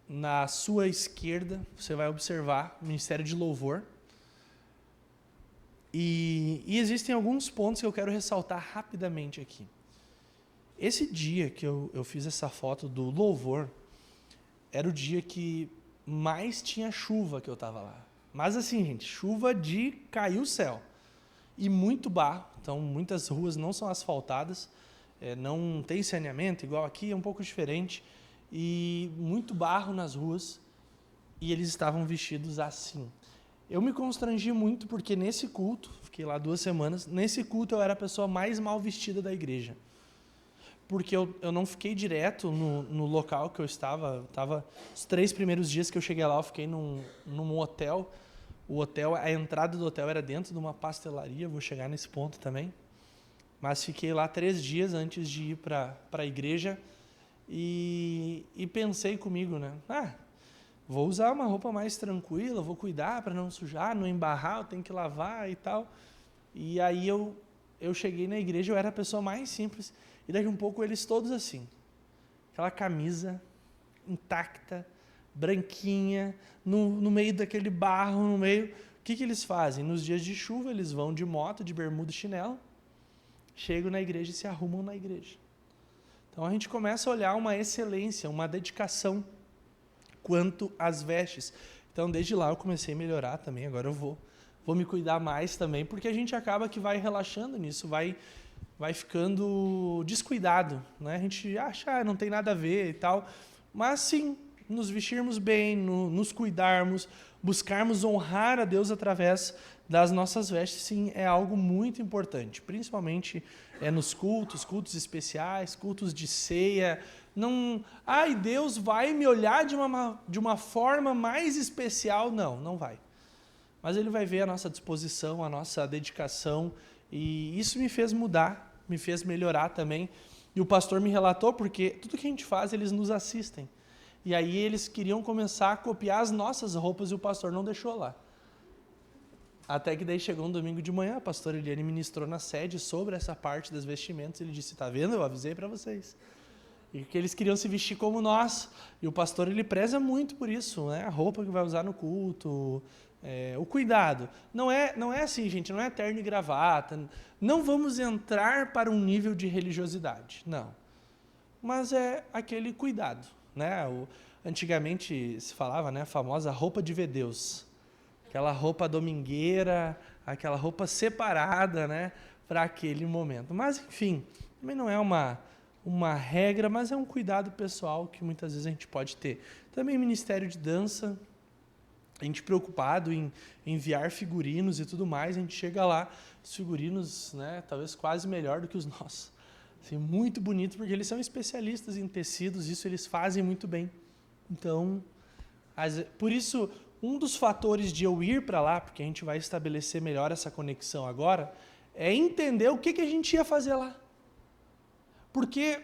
Na sua esquerda, você vai observar o Ministério de Louvor. E existem alguns pontos que eu quero ressaltar rapidamente aqui. Esse dia que eu fiz essa foto do louvor, era o dia que mais tinha chuva que eu estava lá. Mas assim, gente, chuva de cair o céu. E muito barro, então muitas ruas não são asfaltadas. Não tem saneamento, igual aqui, é um pouco diferente, e muito barro nas ruas, e eles estavam vestidos assim. Eu me constrangi muito, porque nesse culto, fiquei lá 2 semanas, nesse culto eu era a pessoa mais mal vestida da igreja, porque eu não fiquei direto no local que eu estava. Os 3 primeiros dias que eu cheguei lá, eu fiquei num hotel. O hotel, a entrada do hotel era dentro de uma pastelaria, vou chegar nesse ponto também. Mas fiquei lá 3 dias antes de ir para a igreja e pensei comigo, né? Vou usar uma roupa mais tranquila, vou cuidar para não sujar, não embarrar, eu tenho que lavar e tal. E aí eu cheguei na igreja, eu era a pessoa mais simples, e daqui um pouco eles todos assim. Aquela camisa intacta, branquinha, no meio daquele barro, no meio... O que eles fazem? Nos dias de chuva, eles vão de moto, de bermuda e chinelo, chegam na igreja e se arrumam na igreja. Então a gente começa a olhar uma excelência, uma dedicação quanto às vestes. Então desde lá eu comecei a melhorar também, agora eu vou me cuidar mais também, porque a gente acaba que vai relaxando nisso, vai ficando descuidado, né? A gente acha, não tem nada a ver e tal, mas sim, nos vestirmos bem, nos cuidarmos, buscarmos honrar a Deus através das nossas vestes, sim, é algo muito importante, principalmente nos cultos especiais, cultos de ceia. Não, Deus vai me olhar de uma forma mais especial. Não vai. Mas Ele vai ver a nossa disposição, a nossa dedicação, e isso me fez mudar, me fez melhorar também. E o pastor me relatou, porque tudo que a gente faz, eles nos assistem. E aí eles queriam começar a copiar as nossas roupas e o pastor não deixou lá. Até que daí chegou um domingo de manhã, a pastora Eliane ministrou na sede sobre essa parte das vestimentas. Ele disse, tá vendo? Eu avisei para vocês. E que eles queriam se vestir como nós. E o pastor, ele preza muito por isso, né? A roupa que vai usar no culto, o cuidado. Não é assim, gente, não é terno e gravata. Não vamos entrar para um nível de religiosidade, não. Mas é aquele cuidado, né? Antigamente se falava, né, a famosa roupa de ver Deus. Aquela roupa domingueira, aquela roupa separada, né, para aquele momento. Mas, enfim, também não é uma regra, mas é um cuidado pessoal que muitas vezes a gente pode ter. Também Ministério de Dança, a gente preocupado em enviar figurinos e tudo mais, a gente chega lá, os figurinos, né, talvez quase melhor do que os nossos. Assim, muito bonito, porque eles são especialistas em tecidos, isso eles fazem muito bem. Então, por isso, um dos fatores de eu ir para lá, porque a gente vai estabelecer melhor essa conexão agora, é entender o que a gente ia fazer lá. Porque,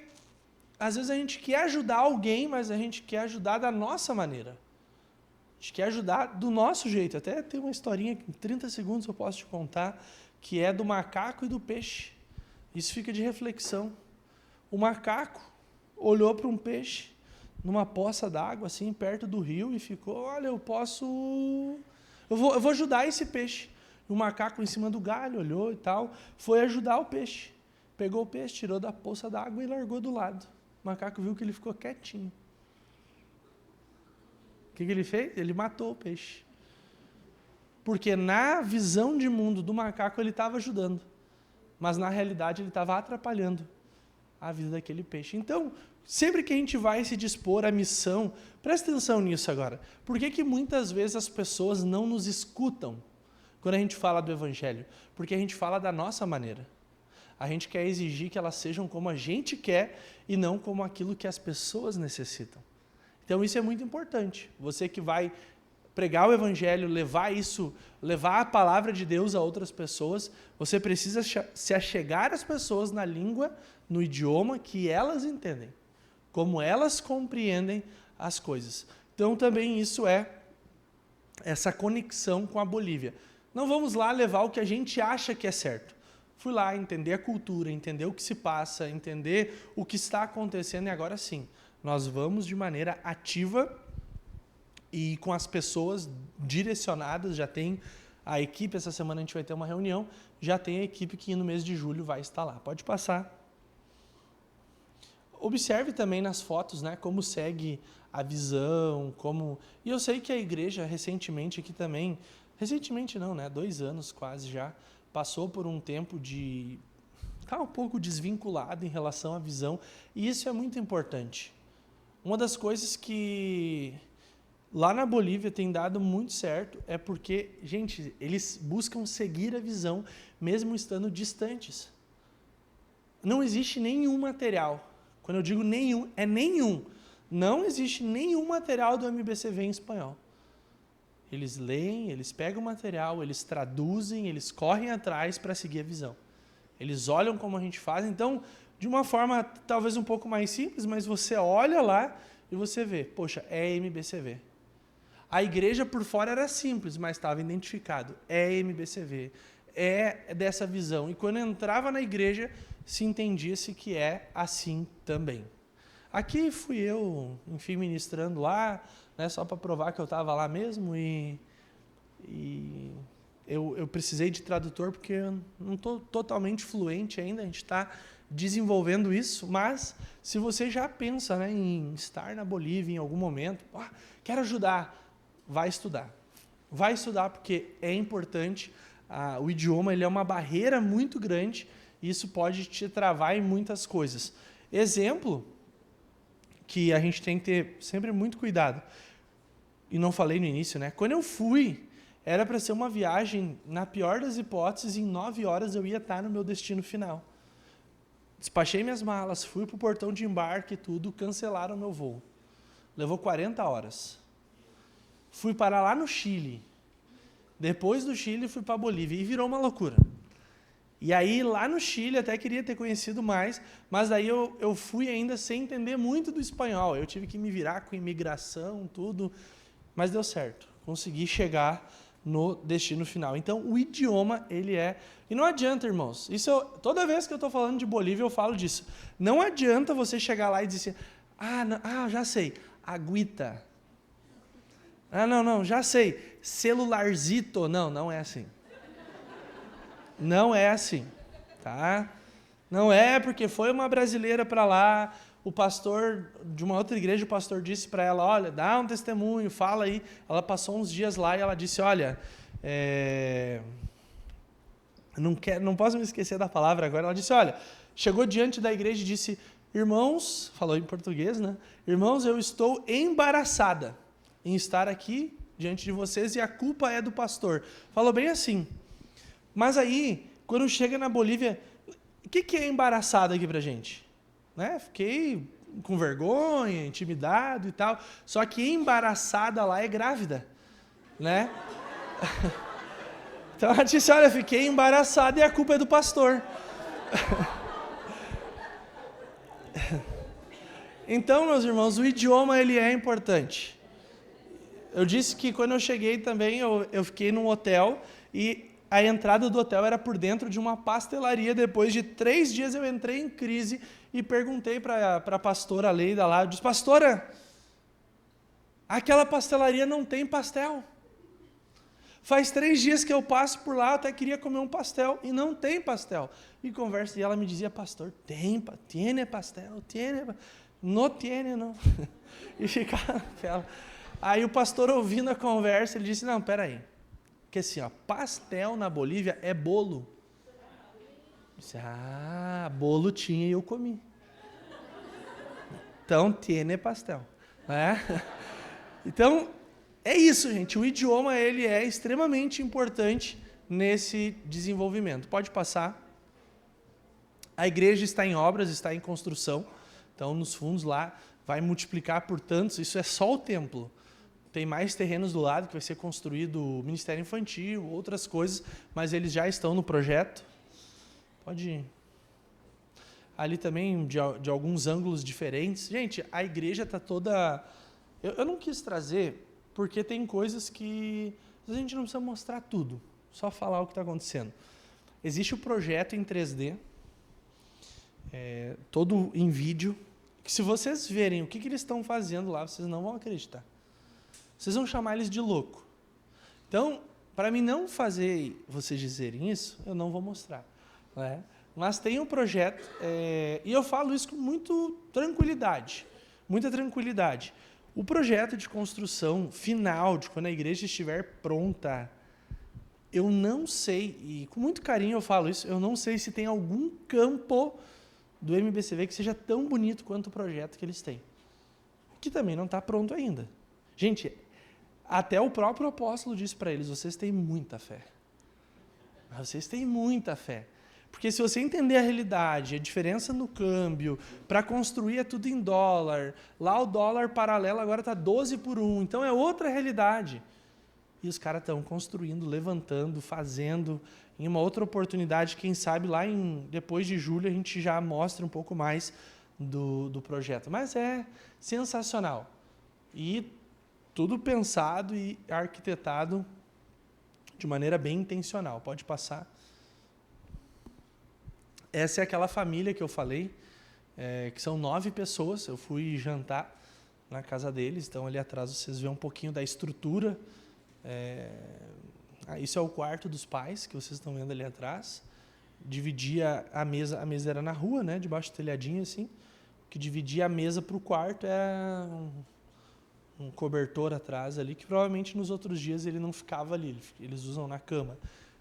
às vezes, a gente quer ajudar alguém, mas a gente quer ajudar da nossa maneira. A gente quer ajudar do nosso jeito. Até tem uma historinha que em 30 segundos eu posso te contar, que é do macaco e do peixe. Isso fica de reflexão. O macaco olhou para um peixe numa poça d'água, assim, perto do rio, e ficou, olha, eu vou ajudar esse peixe. E o macaco em cima do galho olhou e tal, foi ajudar o peixe. Pegou o peixe, tirou da poça d'água e largou do lado. O macaco viu que ele ficou quietinho. O que ele fez? Ele matou o peixe. Porque na visão de mundo do macaco ele estava ajudando, mas na realidade ele estava atrapalhando a vida daquele peixe. Então, sempre que a gente vai se dispor à missão, presta atenção nisso agora. Por que muitas vezes as pessoas não nos escutam quando a gente fala do Evangelho? Porque a gente fala da nossa maneira. A gente quer exigir que elas sejam como a gente quer e não como aquilo que as pessoas necessitam. Então isso é muito importante. Você que vai pregar o Evangelho, levar a palavra de Deus a outras pessoas, você precisa se achegar às pessoas na língua, no idioma que elas entendem, como elas compreendem as coisas. Então também isso é essa conexão com a Bolívia. Não vamos lá levar o que a gente acha que é certo. Fui lá entender a cultura, entender o que se passa, entender o que está acontecendo, e agora sim, nós vamos de maneira ativa e com as pessoas direcionadas. Já tem a equipe, essa semana a gente vai ter uma reunião, já tem a equipe que no mês de julho vai estar lá. Pode passar. Observe também nas fotos, né, como segue a visão, E eu sei que a igreja recentemente aqui também, recentemente não, né, 2 anos quase já, passou por um tempo de estar um pouco desvinculado em relação à visão, e isso é muito importante. Uma das coisas que lá na Bolívia tem dado muito certo é porque, gente, eles buscam seguir a visão mesmo estando distantes. Não existe nenhum material. Quando eu digo nenhum, é nenhum. Não existe nenhum material do MBCV em espanhol. Eles leem, eles pegam o material, eles traduzem, eles correm atrás para seguir a visão. Eles olham como a gente faz. Então, de uma forma talvez um pouco mais simples, mas você olha lá e você vê, poxa, é MBCV. A igreja por fora era simples, mas estava identificado. É MBCV, é dessa visão. E quando entrava na igreja, se entendia-se que é assim também. Aqui fui eu, enfim, ministrando lá, né, só para provar que eu estava lá mesmo, e eu precisei de tradutor porque eu não estou totalmente fluente ainda, a gente está desenvolvendo isso, mas se você já pensa, né, em estar na Bolívia em algum momento, quero ajudar, vai estudar. Vai estudar porque é importante. O idioma ele é uma barreira muito grande e isso pode te travar em muitas coisas. Exemplo, que a gente tem que ter sempre muito cuidado. E não falei no início, né? Quando eu fui, era para ser uma viagem, na pior das hipóteses, em 9 horas eu ia estar no meu destino final. Despachei minhas malas, fui para o portão de embarque e tudo, cancelaram o meu voo. Levou 40 horas. Fui parar lá no Chile. Depois do Chile, fui para a Bolívia. E virou uma loucura. E aí, lá no Chile, até queria ter conhecido mais, mas daí eu fui ainda sem entender muito do espanhol. Eu tive que me virar com imigração, tudo, mas deu certo. Consegui chegar no destino final. Então, o idioma, ele é... E não adianta, irmãos. Toda vez que eu estou falando de Bolívia, eu falo disso. Não adianta você chegar lá e dizer assim, já sei, agüita. Não, já sei, celularzito. Não é assim. Não é assim, tá? Não é porque foi uma brasileira para lá, o pastor de uma outra igreja, o pastor disse para ela, olha, dá um testemunho, fala aí. Ela passou uns dias lá e ela disse, olha, não posso me esquecer da palavra agora. Ela disse, olha, chegou diante da igreja e disse, irmãos, falou em português, né? Irmãos, eu estou embaraçada em estar aqui diante de vocês e a culpa é do pastor. Falou bem assim. Mas aí, quando chega na Bolívia, o que é embaraçado aqui pra gente? Né? Fiquei com vergonha, intimidado e tal. Só que embaraçada lá é grávida, né? Então ela disse, olha, fiquei embaraçada e a culpa é do pastor. Então, meus irmãos, o idioma ele é importante. Eu disse que quando eu cheguei também, eu fiquei num hotel e a entrada do hotel era por dentro de uma pastelaria. Depois de 3 dias eu entrei em crise e perguntei para a pastora Leida lá, eu disse, pastora, aquela pastelaria não tem pastel. Faz 3 dias que eu passo por lá, eu até queria comer um pastel e não tem pastel. E conversa, e ela me dizia, pastor, tiene pastel, não tiene, não. E ficava ela. Aí o pastor ouvindo a conversa, ele disse, não, peraí. Porque assim, pastel na Bolívia é bolo. Eu disse, bolo tinha e eu comi. Então, tiene pastel. Então, é isso, gente. O idioma, ele é extremamente importante nesse desenvolvimento. Pode passar. A igreja está em obras, está em construção. Então, nos fundos lá, vai multiplicar por tantos. Isso é só o templo. Tem mais terrenos do lado que vai ser construído o Ministério Infantil, outras coisas, mas eles já estão no projeto. Pode ir. Ali também, de alguns ângulos diferentes. Gente, a igreja está toda... Eu não quis trazer, porque tem coisas que a gente não precisa mostrar tudo, só falar o que está acontecendo. Existe o projeto em 3D, todo em vídeo, que se vocês verem o que eles estão fazendo lá, vocês não vão acreditar. Vocês vão chamar eles de louco. Então, para mim não fazer vocês dizerem isso, eu não vou mostrar. Né? Mas tem um projeto, e eu falo isso com muita tranquilidade. O projeto de construção final, de quando a igreja estiver pronta, eu não sei, e com muito carinho eu falo isso, eu não sei se tem algum campo do MBCV que seja tão bonito quanto o projeto que eles têm. Que também não está pronto ainda. Gente, até o próprio apóstolo disse para eles, vocês têm muita fé. Vocês têm muita fé. Porque se você entender a realidade, a diferença no câmbio, para construir é tudo em dólar, lá o dólar paralelo agora está 12 por 1, então é outra realidade. E os caras estão construindo, levantando, fazendo. Em uma outra oportunidade, quem sabe lá depois de julho a gente já mostra um pouco mais do projeto. Mas é sensacional. E tudo pensado e arquitetado de maneira bem intencional. Pode passar. Essa é aquela família que eu falei, que são 9 pessoas. Eu fui jantar na casa deles, então ali atrás vocês veem um pouquinho da estrutura. Isso é o quarto dos pais, que vocês estão vendo ali atrás. Dividia a mesa era na rua, né, debaixo do telhadinho, assim. O que dividia a mesa para o quarto era um cobertor atrás ali, que provavelmente nos outros dias ele não ficava ali, eles usam na cama.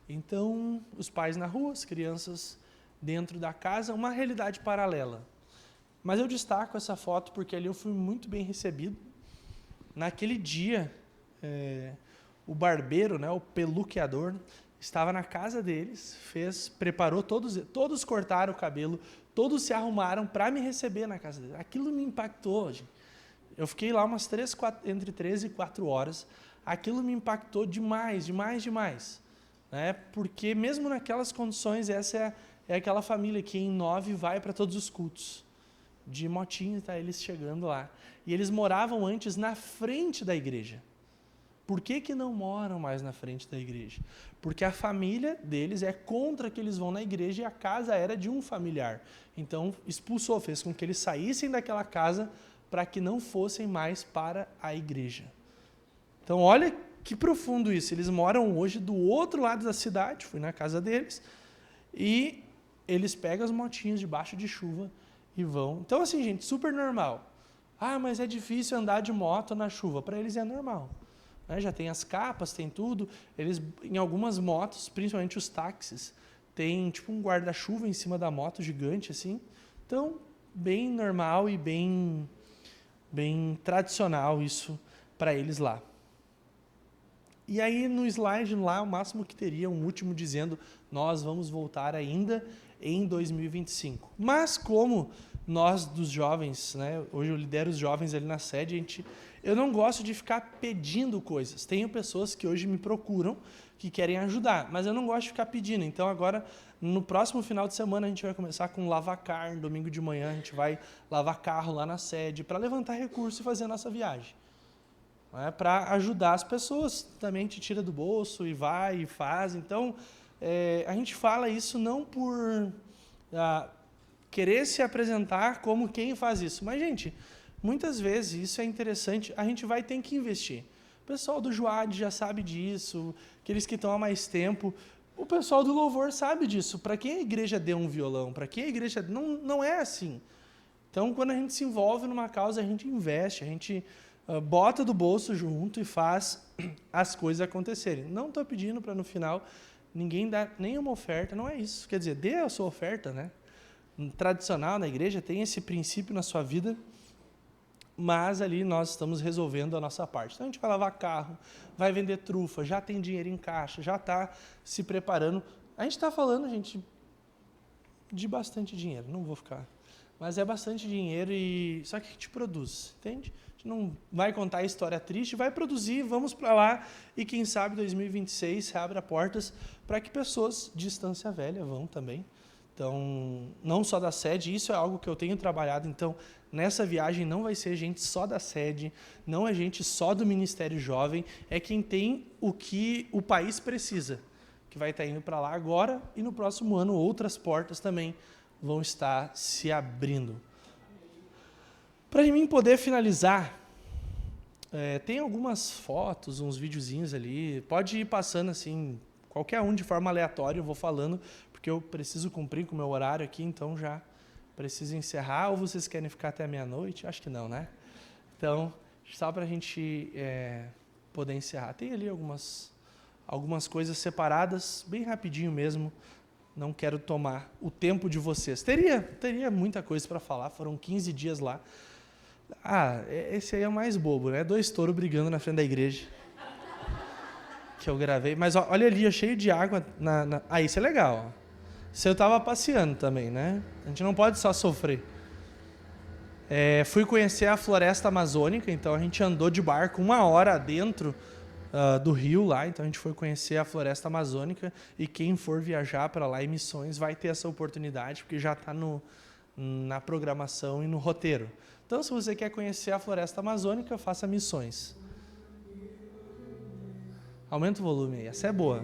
Então, os pais na rua, as crianças dentro da casa, uma realidade paralela. Mas eu destaco essa foto porque ali eu fui muito bem recebido. Naquele dia, o barbeiro, né, o peluqueador, estava na casa deles, preparou, todos cortaram o cabelo, todos se arrumaram para me receber na casa deles. Aquilo me impactou, gente. Eu fiquei lá umas entre 3 e 4 horas. Aquilo me impactou demais, demais. Né? Porque mesmo naquelas condições, essa é aquela família que em 9 vai para todos os cultos. De motinho, tá eles chegando lá. E eles moravam antes na frente da igreja. Por que não moram mais na frente da igreja? Porque a família deles é contra que eles vão na igreja e a casa era de um familiar. Então, expulsou, fez com que eles saíssem daquela casa para que não fossem mais para a igreja. Então, olha que profundo isso. Eles moram hoje do outro lado da cidade, fui na casa deles, e eles pegam as motinhas debaixo de chuva e vão. Então, assim, gente, super normal. Ah, mas é difícil andar de moto na chuva. Para eles é normal. Já tem as capas, tem tudo. Eles, em algumas motos, principalmente os táxis, tem tipo um guarda-chuva em cima da moto gigante, assim. Então, bem normal e bem tradicional isso para eles lá. E aí, no slide lá, o máximo que teria um último dizendo: nós vamos voltar ainda em 2025. Mas como nós dos jovens, né, hoje eu lidero os jovens ali na sede, eu não gosto de ficar pedindo coisas. Tenho pessoas que hoje me procuram, que querem ajudar, mas eu não gosto de ficar pedindo. Então agora, no próximo final de semana, a gente vai começar com lavacar, no domingo de manhã a gente vai lavar carro lá na sede, para levantar recurso e fazer a nossa viagem. Para ajudar as pessoas, também te tira do bolso e vai e faz. Então, a gente fala isso não por querer se apresentar como quem faz isso. Mas, gente, muitas vezes, isso é interessante, a gente vai ter que investir. O pessoal do Joad já sabe disso, aqueles que estão há mais tempo. O pessoal do louvor sabe disso. Para quem a igreja deu um violão? Para quem a igreja... Não é assim. Então, quando a gente se envolve numa causa, a gente investe, a gente bota do bolso junto e faz as coisas acontecerem. Não estou pedindo para, no final, ninguém dar nenhuma oferta. Não é isso. Quer dizer, dê a sua oferta, né? Tradicional na igreja, tem esse princípio na sua vida, mas ali nós estamos resolvendo a nossa parte. Então a gente vai lavar carro, vai vender trufa, já tem dinheiro em caixa, já está se preparando. A gente está falando, gente, de bastante dinheiro, não vou ficar, mas é bastante dinheiro, e só que a gente produz, entende? A gente não vai contar a história triste, vai produzir, vamos para lá, e quem sabe 2026 se abra portas para que pessoas de Estância Velha vão também. Então, não só da sede, isso é algo que eu tenho trabalhado. Então, nessa viagem não vai ser gente só da sede, não é gente só do Ministério Jovem, é quem tem o que o país precisa, que vai estar indo para lá agora, e no próximo ano outras portas também vão estar se abrindo. Para mim poder finalizar, tem algumas fotos, uns videozinhos ali, pode ir passando assim, qualquer um de forma aleatória, eu vou falando, porque eu preciso cumprir com o meu horário aqui, então já preciso encerrar. Ou vocês querem ficar até meia-noite? Acho que não, né? Então, só para a gente poder encerrar. Tem ali algumas coisas separadas, bem rapidinho mesmo. Não quero tomar o tempo de vocês. Teria muita coisa para falar, foram 15 dias lá. Esse aí é o mais bobo, né? 2 touros brigando na frente da igreja. Que eu gravei. Mas olha ali, cheio de água. Isso é legal, ó. Isso eu estava passeando também, né? A gente não pode só sofrer. Fui conhecer a floresta amazônica, então a gente andou de barco 1 hora dentro do rio lá, então a gente foi conhecer a floresta amazônica, e quem for viajar para lá em missões vai ter essa oportunidade, porque já está na programação e no roteiro. Então, se você quer conhecer a floresta amazônica, faça missões. Aumenta o volume aí, essa é boa.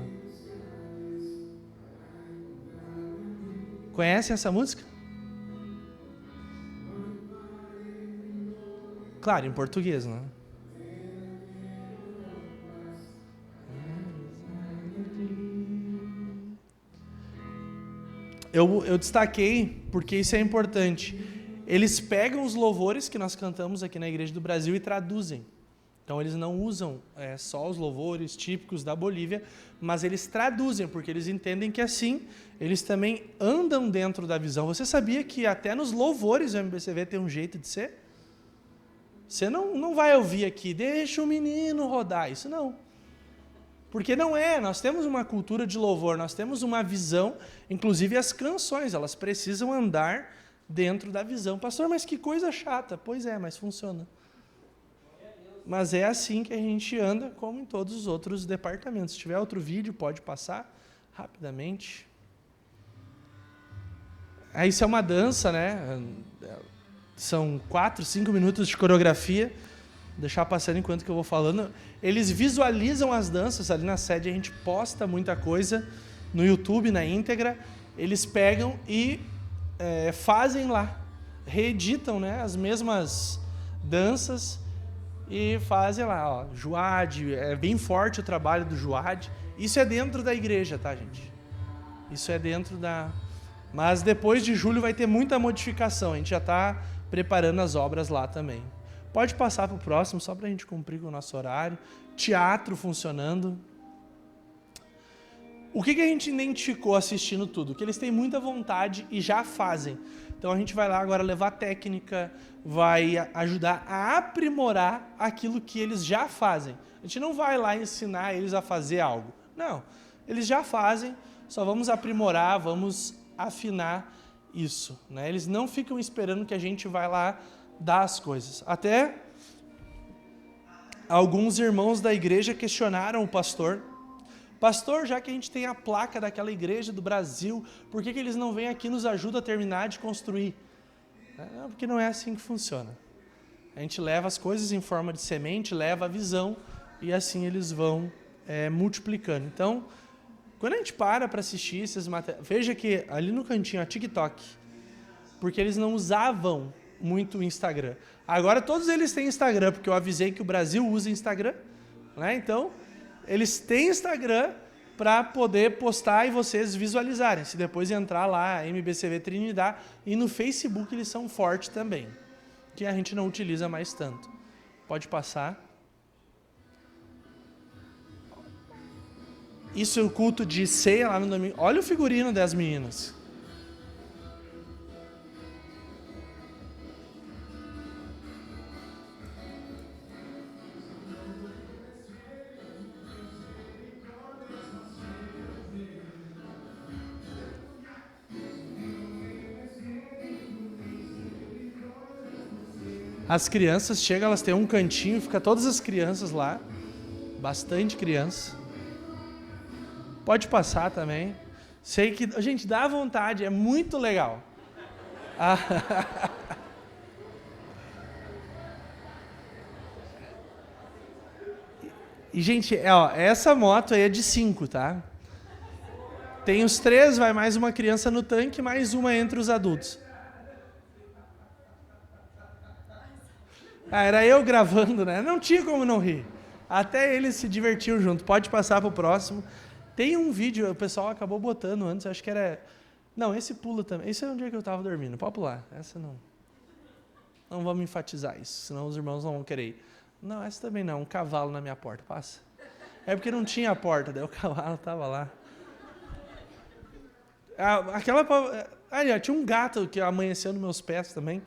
Conhecem essa música? Claro, em português, né? Eu destaquei porque isso é importante. Eles pegam os louvores que nós cantamos aqui na Igreja do Brasil e traduzem. Então, eles não usam só os louvores típicos da Bolívia, mas eles traduzem, porque eles entendem que assim, eles também andam dentro da visão. Você sabia que até nos louvores o MBCV tem um jeito de ser? Você não vai ouvir aqui, deixa o menino rodar, isso não. Porque não é, nós temos uma cultura de louvor, nós temos uma visão, inclusive as canções, elas precisam andar dentro da visão. Pastor, mas que coisa chata. Pois é, mas funciona. Mas é assim que a gente anda, como em todos os outros departamentos. Se tiver outro vídeo, pode passar rapidamente. Isso é uma dança, né? São 4, 5 minutos de coreografia. Vou deixar passando enquanto que eu vou falando. Eles visualizam as danças. Ali na sede a gente posta muita coisa no YouTube, na íntegra. Eles pegam e fazem lá. Reeditam, né, as mesmas danças e fazem lá. Ó, Juad, é bem forte o trabalho do Juad. Isso é dentro da igreja, tá, gente? Isso é dentro da... Mas depois de julho vai ter muita modificação. A gente já está preparando as obras lá também. Pode passar para o próximo, só para a gente cumprir com o nosso horário. Teatro funcionando. O que a gente identificou assistindo tudo? Que eles têm muita vontade e já fazem. Então a gente vai lá agora levar técnica, vai ajudar a aprimorar aquilo que eles já fazem. A gente não vai lá ensinar eles a fazer algo. Não, eles já fazem, só vamos aprimorar, vamos afinar isso, né? Eles não ficam esperando que a gente vai lá dar as coisas. Até alguns irmãos da igreja questionaram o pastor. Pastor, já que a gente tem a placa daquela igreja do Brasil, por que eles não vêm aqui e nos ajudam a terminar de construir? Porque não é assim que funciona. A gente leva as coisas em forma de semente, leva a visão e assim eles vão multiplicando. Então, quando a gente para assistir esses materiais, veja que ali no cantinho, a TikTok, porque eles não usavam muito o Instagram. Agora todos eles têm Instagram, porque eu avisei que o Brasil usa Instagram, né? Então, eles têm Instagram para poder postar e vocês visualizarem. Se depois entrar lá, MBCV Trinidad, e no Facebook eles são fortes também, que a gente não utiliza mais tanto. Pode passar. Isso é o culto de ceia lá no domingo. Olha o figurino das meninas. As crianças chegam, elas têm um cantinho, fica todas as crianças lá. Bastante criança. Pode passar também. Sei que, gente, dá vontade, é muito legal. E, gente, essa moto aí é de 5, tá? Tem os 3, vai mais uma criança no tanque, mais uma entre os adultos. Era eu gravando, né? Não tinha como não rir. Até eles se divertiam junto. Pode passar para o próximo. Tem um vídeo, o pessoal acabou botando antes, acho que era... Não, esse pula também. Esse é um dia que eu estava dormindo. Pode pular. Essa não. Não vamos enfatizar isso, senão os irmãos não vão querer ir. Não, essa também não. Um cavalo na minha porta. Passa. É porque não tinha a porta, daí o cavalo estava lá. Tinha um gato que amanheceu nos meus pés também.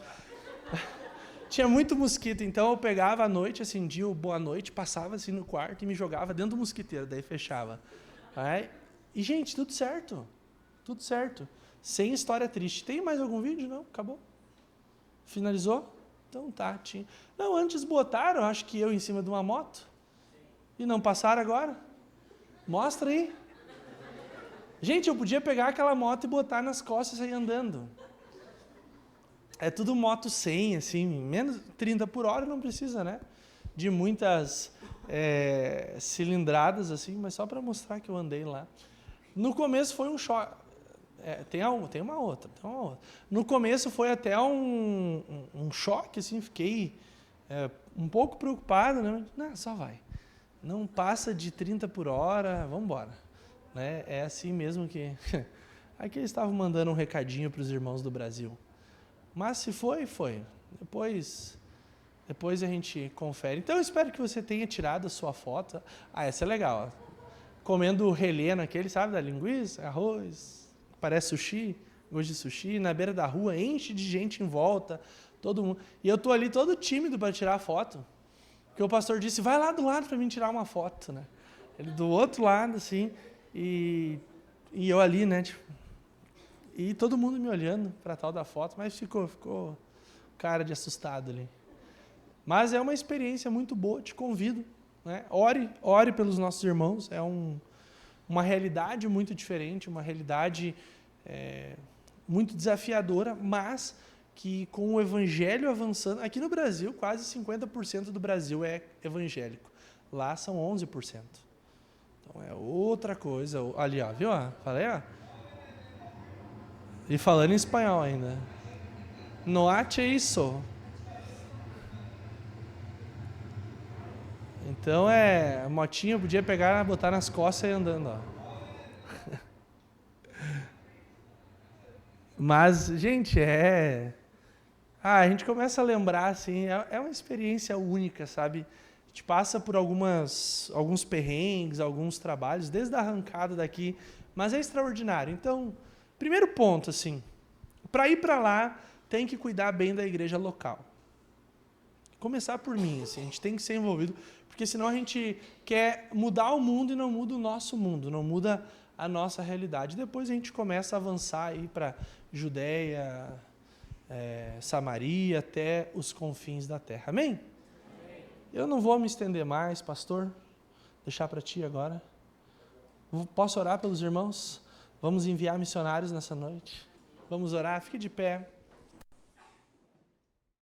Tinha muito mosquito, então eu pegava à noite, acendia o boa noite, passava assim no quarto e me jogava dentro do mosquiteiro, daí fechava. E, gente, tudo certo. Tudo certo. Sem história triste. Tem mais algum vídeo? Não? Acabou? Finalizou? Então tá. Tinha. Não, antes botaram, acho que eu em cima de uma moto. E não passaram agora? Mostra aí. Gente, eu podia pegar aquela moto e botar nas costas e sair andando. É tudo moto 100, assim, menos 30 por hora não precisa, né? De muitas cilindradas, assim, mas só para mostrar que eu andei lá. No começo foi um choque. Tem uma outra. No começo foi até um choque, assim, fiquei um pouco preocupado, né? Não, só vai. Não passa de 30 por hora, vamos embora. Né? É assim mesmo que... Aqui eles estavam mandando um recadinho para os irmãos do Brasil. Mas se foi, foi. Depois Depois a gente confere. Então, eu espero que você tenha tirado a sua foto. Ah, essa é legal. Ó. Comendo o releno aquele, sabe, da linguiça, arroz, parece sushi, gosto de sushi, na beira da rua, enche de gente em volta, todo mundo. E eu tô ali todo tímido para tirar a foto. Porque o pastor disse, vai lá do lado para mim tirar uma foto, né? Ele do outro lado, assim, e eu ali, né, tipo, e todo mundo me olhando para tal da foto, mas ficou cara de assustado ali. Mas é uma experiência muito boa, te convido, né? Ore pelos nossos irmãos, é uma realidade muito diferente, uma realidade muito desafiadora, mas que com o evangelho avançando, aqui no Brasil, quase 50% do Brasil é evangélico, lá são 11%. Então é outra coisa, ali ó, viu? Falei, ó. E falando em espanhol ainda. No hache isso. Então a motinha podia pegar, botar nas costas e ir andando, ó. Mas, gente, a gente começa a lembrar, assim, é uma experiência única, sabe? A gente passa por alguns perrengues, alguns trabalhos, desde a arrancada daqui, mas é extraordinário. Então, primeiro ponto, assim, para ir para lá, tem que cuidar bem da igreja local. Começar por mim, assim, a gente tem que ser envolvido, porque senão a gente quer mudar o mundo e não muda o nosso mundo, não muda a nossa realidade. Depois a gente começa a avançar aí para Judeia, Samaria, até os confins da terra. Amém? Amém? Eu não vou me estender mais, pastor. Deixar para ti agora. Posso orar pelos irmãos? Vamos enviar missionários nessa noite. Vamos orar? Fique de pé.